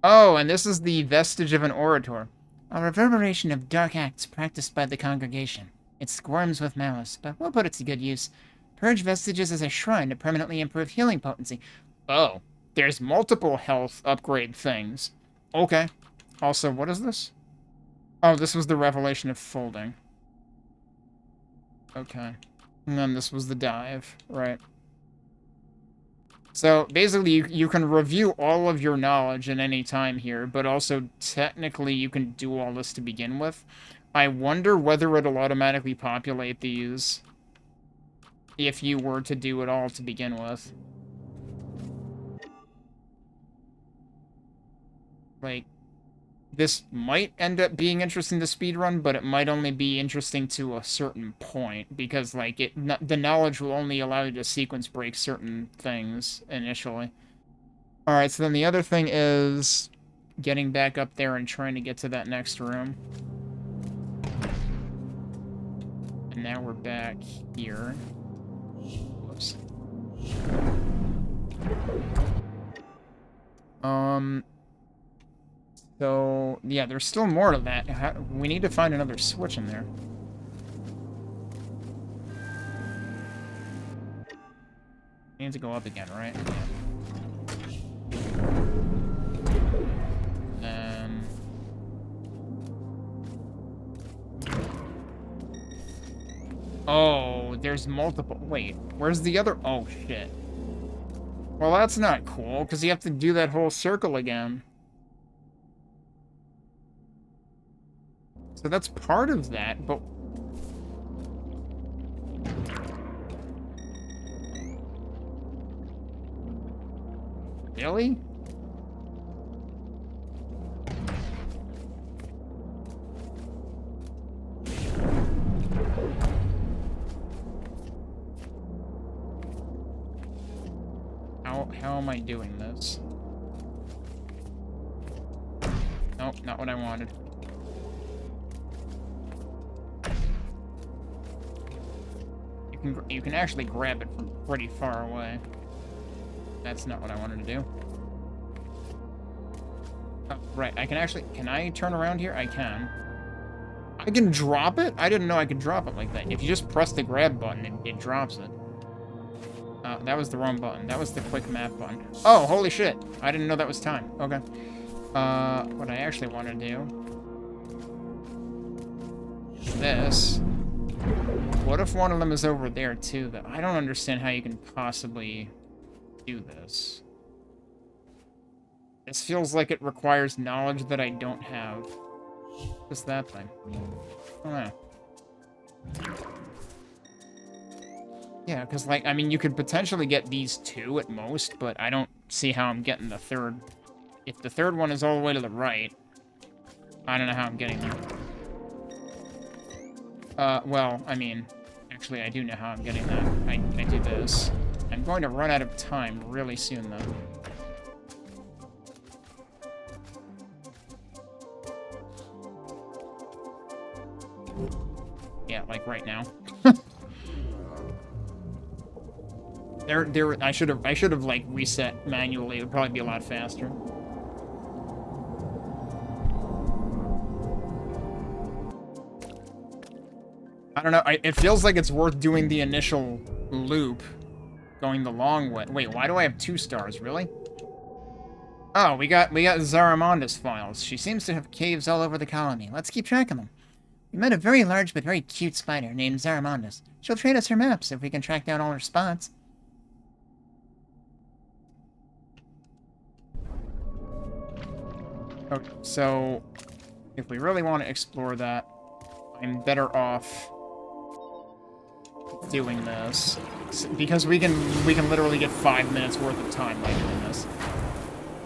Oh, and this is the vestige of an orator. A reverberation of dark acts practiced by the congregation. It squirms with malice, but we'll put it to good use. Purge vestiges as a shrine to permanently improve healing potency. Oh, there's multiple health upgrade things. Okay. Also, what is this? Oh, this was the revelation of folding. Okay. And then this was the dive, right. So, basically, you can review all of your knowledge at any time here, but also, technically, you can do all this to begin with. I wonder whether it'll automatically populate these if you were to do it all to begin with. Like, this might end up being interesting to speedrun, but it might only be interesting to a certain point, because, like, the knowledge will only allow you to sequence break certain things initially. Alright, so then the other thing is getting back up there and trying to get to that next room. And now we're back here. Whoops. So, yeah, there's still more to that. We need to find another switch in there. We need to go up again, right? Yeah. Oh, there's multiple... Wait, where's the other... Oh, shit. Well, that's not cool, because you have to do that whole circle again. So that's part of that, but... Really? How am I doing this? Nope, not what I wanted. You can actually grab it from pretty far away. That's not what I wanted to do. Oh, right, I can actually... Can I turn around here? I can. I can drop it? I didn't know I could drop it like that. If you just press the grab button, it drops it. That was the wrong button. That was the quick map button. Oh, holy shit. I didn't know that was time. Okay. What I actually want to do... is this. What if one of them is over there, too? Though I don't understand how you can possibly do this. This feels like it requires knowledge that I don't have. What's that thing? I don't know. Yeah, because, like, I mean, you could potentially get these two at most, but I don't see how I'm getting the third. If the third one is all the way to the right, I don't know how I'm getting there. Well, I mean, actually, I do know how I'm getting that. I do this. I'm going to run out of time really soon, though. Yeah, like right now. I should have like reset manually. It would probably be a lot faster. I don't know. It feels like it's worth doing the initial loop, going the long way. Wait, why do I have 2 stars? Really? Oh, we got Zaramanda's files. She seems to have caves all over the colony. Let's keep track of them. We met a very large but very cute spider named Zaramanda's. She'll trade us her maps if we can track down all her spots. Okay, so if we really want to explore that, I'm better off doing this because we can literally get 5 minutes worth of time by doing this.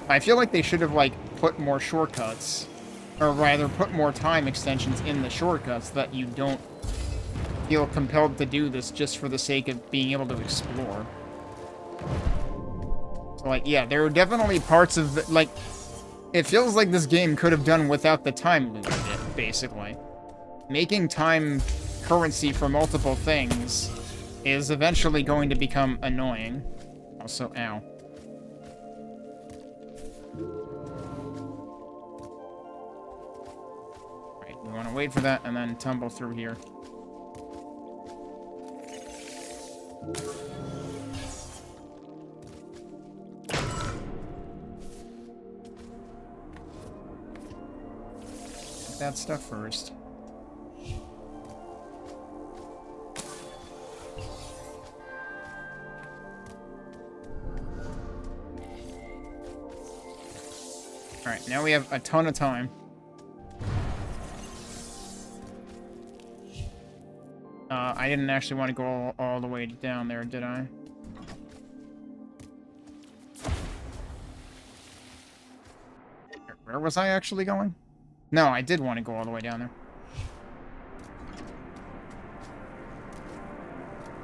I feel like they should have like put more shortcuts, or rather put more time extensions in the shortcuts so that you don't feel compelled to do this just for the sake of being able to explore. So like, yeah, there are definitely parts of the, like, it feels like this game could have done without the time loop bit, basically. making time currency for multiple things is eventually going to become annoying. Also, ow. Right, we want to wait for that and then tumble through here. Get that stuff first. Alright, now we have a ton of time. I didn't actually want to go all the way down there, did I? Where was I actually going? No, I did want to go all the way down there.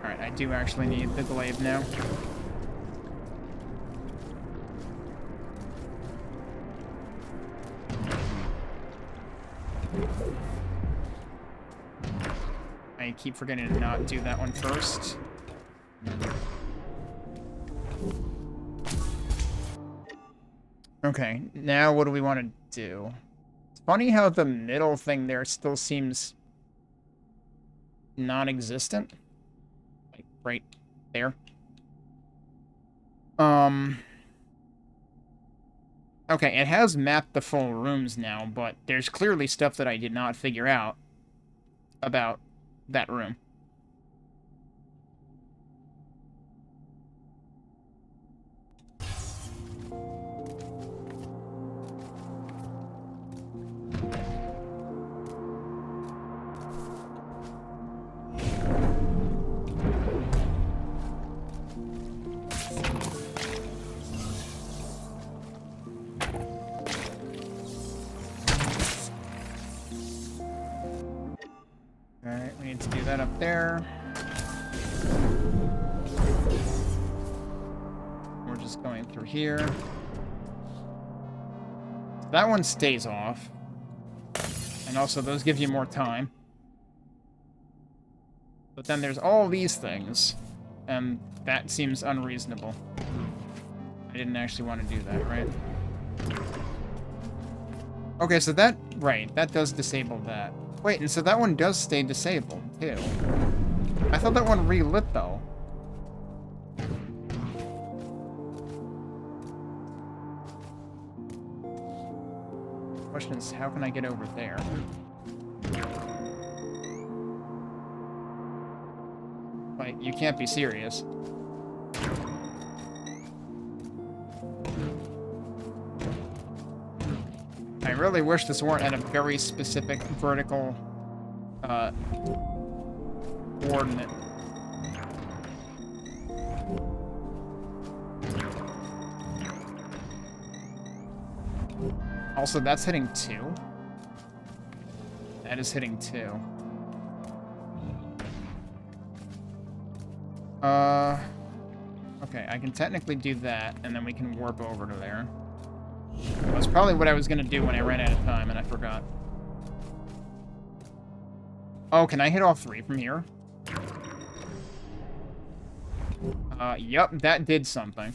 Alright, I do actually need the glaive now. I keep forgetting to not do that one first. Okay, now what do we want to do? It's funny how the middle thing there still seems non-existent. Like, right there. Okay, it has mapped the full rooms now, but there's clearly stuff that I did not figure out about that room. Alright, we need to do that up there. We're just going through here. So that one stays off. And also, those give you more time. But then there's all these things. And that seems unreasonable. I didn't actually want to do that, right? Okay, so that... Right, that does disable that. Wait, and so that one does stay disabled, too. I thought that one relit, though. The question is, how can I get over there? Like, you can't be serious. I really wish this weren't at a very specific vertical coordinate. Also, that's hitting 2. That is hitting 2. Okay, I can technically do that, and then we can warp over to there. That's probably what I was going to do when I ran out of time, and I forgot. Oh, can I hit all 3 from here? Yup, that did something.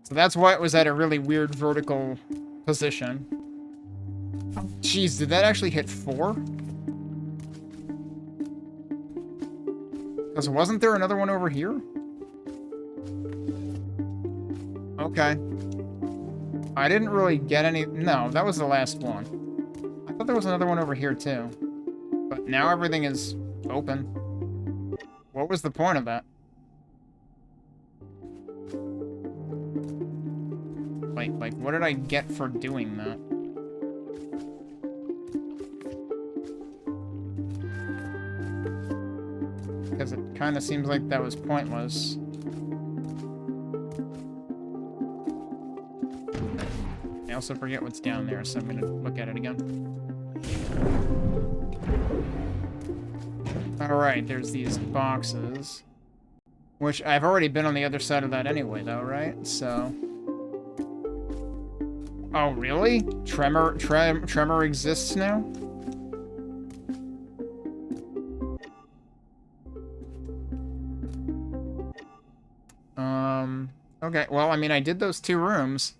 So that's why it was at a really weird vertical position. Jeez, did that actually hit 4? Because wasn't there another one over here? Okay. I didn't really get any... No, that was the last one. I thought there was another one over here, too. But now everything is open. What was the point of that? Like, what did I get for doing that? Because it kind of seems like that was pointless. I also forget what's down there, so I'm going to look at it again. Alright, there's these boxes. Which, I've already been on the other side of that anyway, though, right? So... Oh, really? Tremor exists now? Okay, well, I mean, I did those 2 rooms.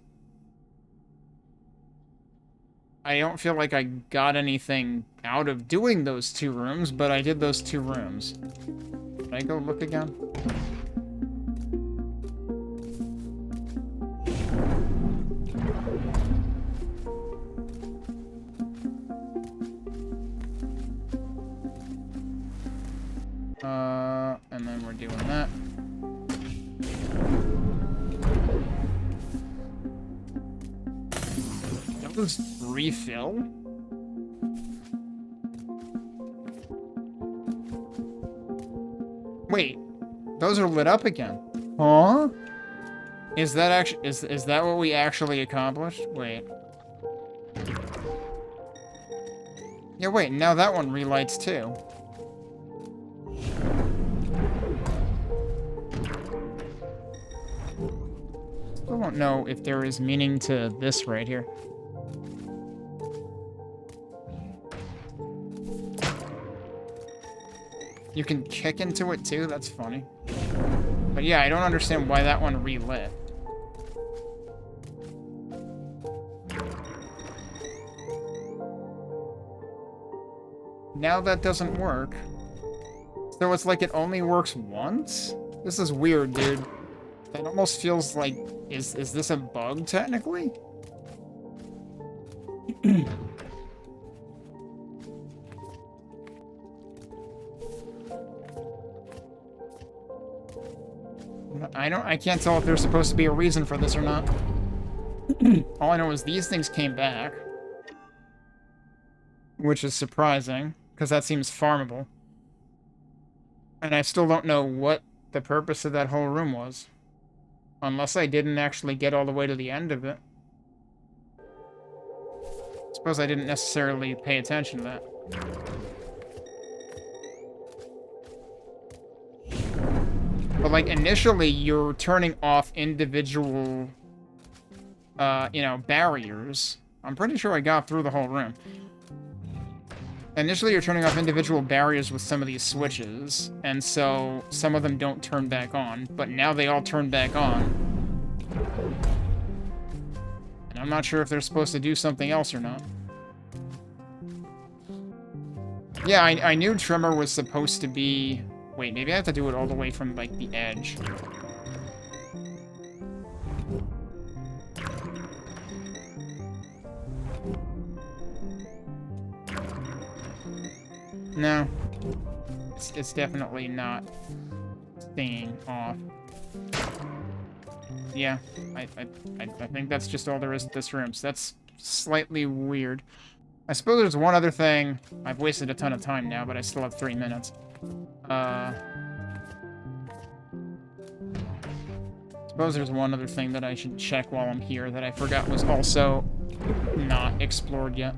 I don't feel like I got anything out of doing those 2 rooms, but I did those 2 rooms. Can I go look again? And then we're doing that. Those refill? Wait, those are lit up again. Huh? Is that actually is that what we actually accomplished? Wait. Yeah, wait, now that one relights too. Still don't know if there is meaning to this right here. You can kick into it too? That's funny. But yeah, I don't understand why that one relit. Now that doesn't work. So it's like it only works once? This is weird, dude. That almost feels like... Is this a bug, technically? I can't tell if there's supposed to be a reason for this or not. All I know is these things came back. Which is surprising, because that seems farmable. And I still don't know what the purpose of that whole room was. Unless I didn't actually get all the way to the end of it. Suppose I didn't necessarily pay attention to that. But, like, initially, you're turning off individual, barriers. I'm pretty sure I got through the whole room. Initially, you're turning off individual barriers with some of these switches, and so some of them don't turn back on, but now they all turn back on. And I'm not sure if they're supposed to do something else or not. Yeah, I knew Trimmer was supposed to be... Wait, maybe I have to do it all the way from, like, the edge. No. It's definitely not staying off. Yeah, I think that's just all there is to this room, so that's slightly weird. I suppose there's one other thing. I've wasted a ton of time now, but I still have 3 minutes. Suppose there's one other thing that I should check while I'm here that I forgot was also not explored yet.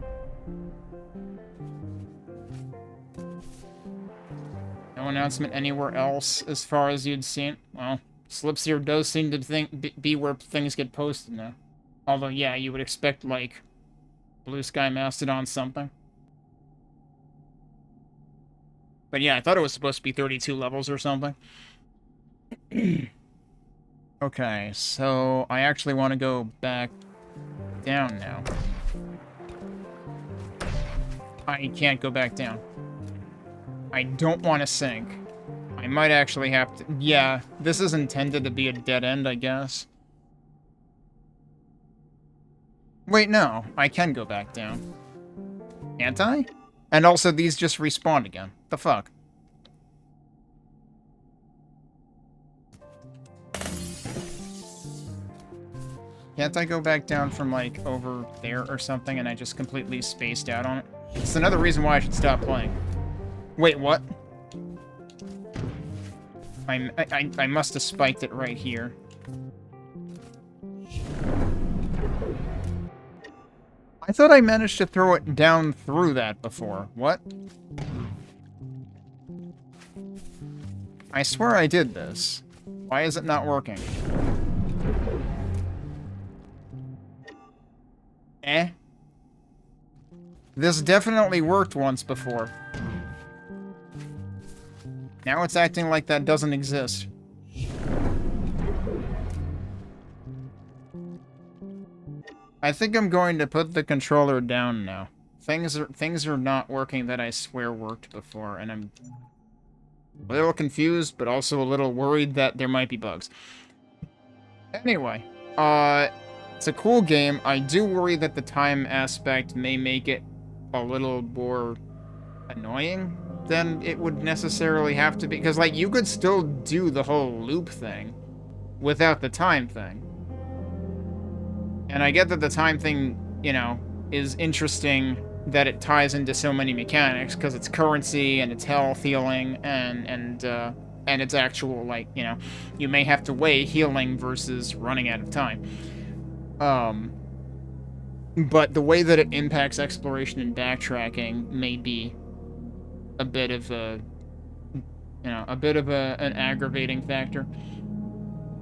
No announcement anywhere else as far as you'd seen. Well, Slipseer does seem to be where things get posted now. Although, yeah, you would expect, like, Blue Sky Mastodon something. But yeah, I thought it was supposed to be 32 levels or something. Okay, so I actually want to go back down now. I can't go back down. I don't want to sink. I might actually have to... Yeah, this is intended to be a dead end, I guess. Wait, no. I can go back down. Can't I? And also, these just respawn again. The fuck? Can't I go back down from, like, over there or something and I just completely spaced out on it? It's another reason why I should stop playing. Wait, what? I must have spiked it right here. I thought I managed to throw it down through that before. What? I swear I did this. Why is it not working? Eh? This definitely worked once before. Now it's acting like that doesn't exist. I think I'm going to put the controller down now. Things are not working that I swear worked before, and I'm a little confused, but also a little worried that there might be bugs. Anyway, it's a cool game. I do worry that the time aspect may make it a little more annoying than it would necessarily have to be. Because, like, you could still do the whole loop thing without the time thing. And I get that the time thing, you know, is interesting that it ties into so many mechanics, because it's currency, and it's health healing, and it's actual, like, you know, you may have to weigh healing versus running out of time. But the way that it impacts exploration and backtracking may be a bit of an aggravating factor.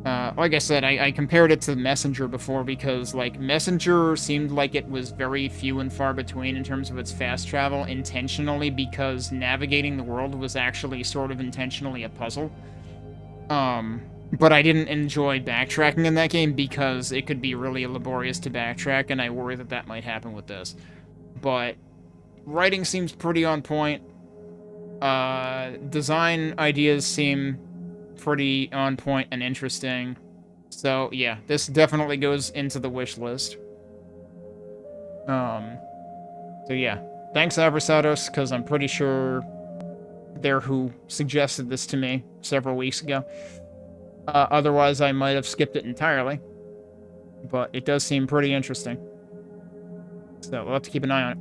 Like I said, I compared it to Messenger before because, like, Messenger seemed like it was very few and far between in terms of its fast travel, intentionally, because navigating the world was actually sort of intentionally a puzzle. But I didn't enjoy backtracking in that game because it could be really laborious to backtrack, and I worry that that might happen with this. But writing seems pretty on point. Design ideas seem pretty on point and interesting. So, yeah, this definitely goes into the wish list. So, yeah. Thanks, Abrasados, because I'm pretty sure they're who suggested this to me several weeks ago. Otherwise, I might have skipped it entirely. But it does seem pretty interesting. So, we'll have to keep an eye on it.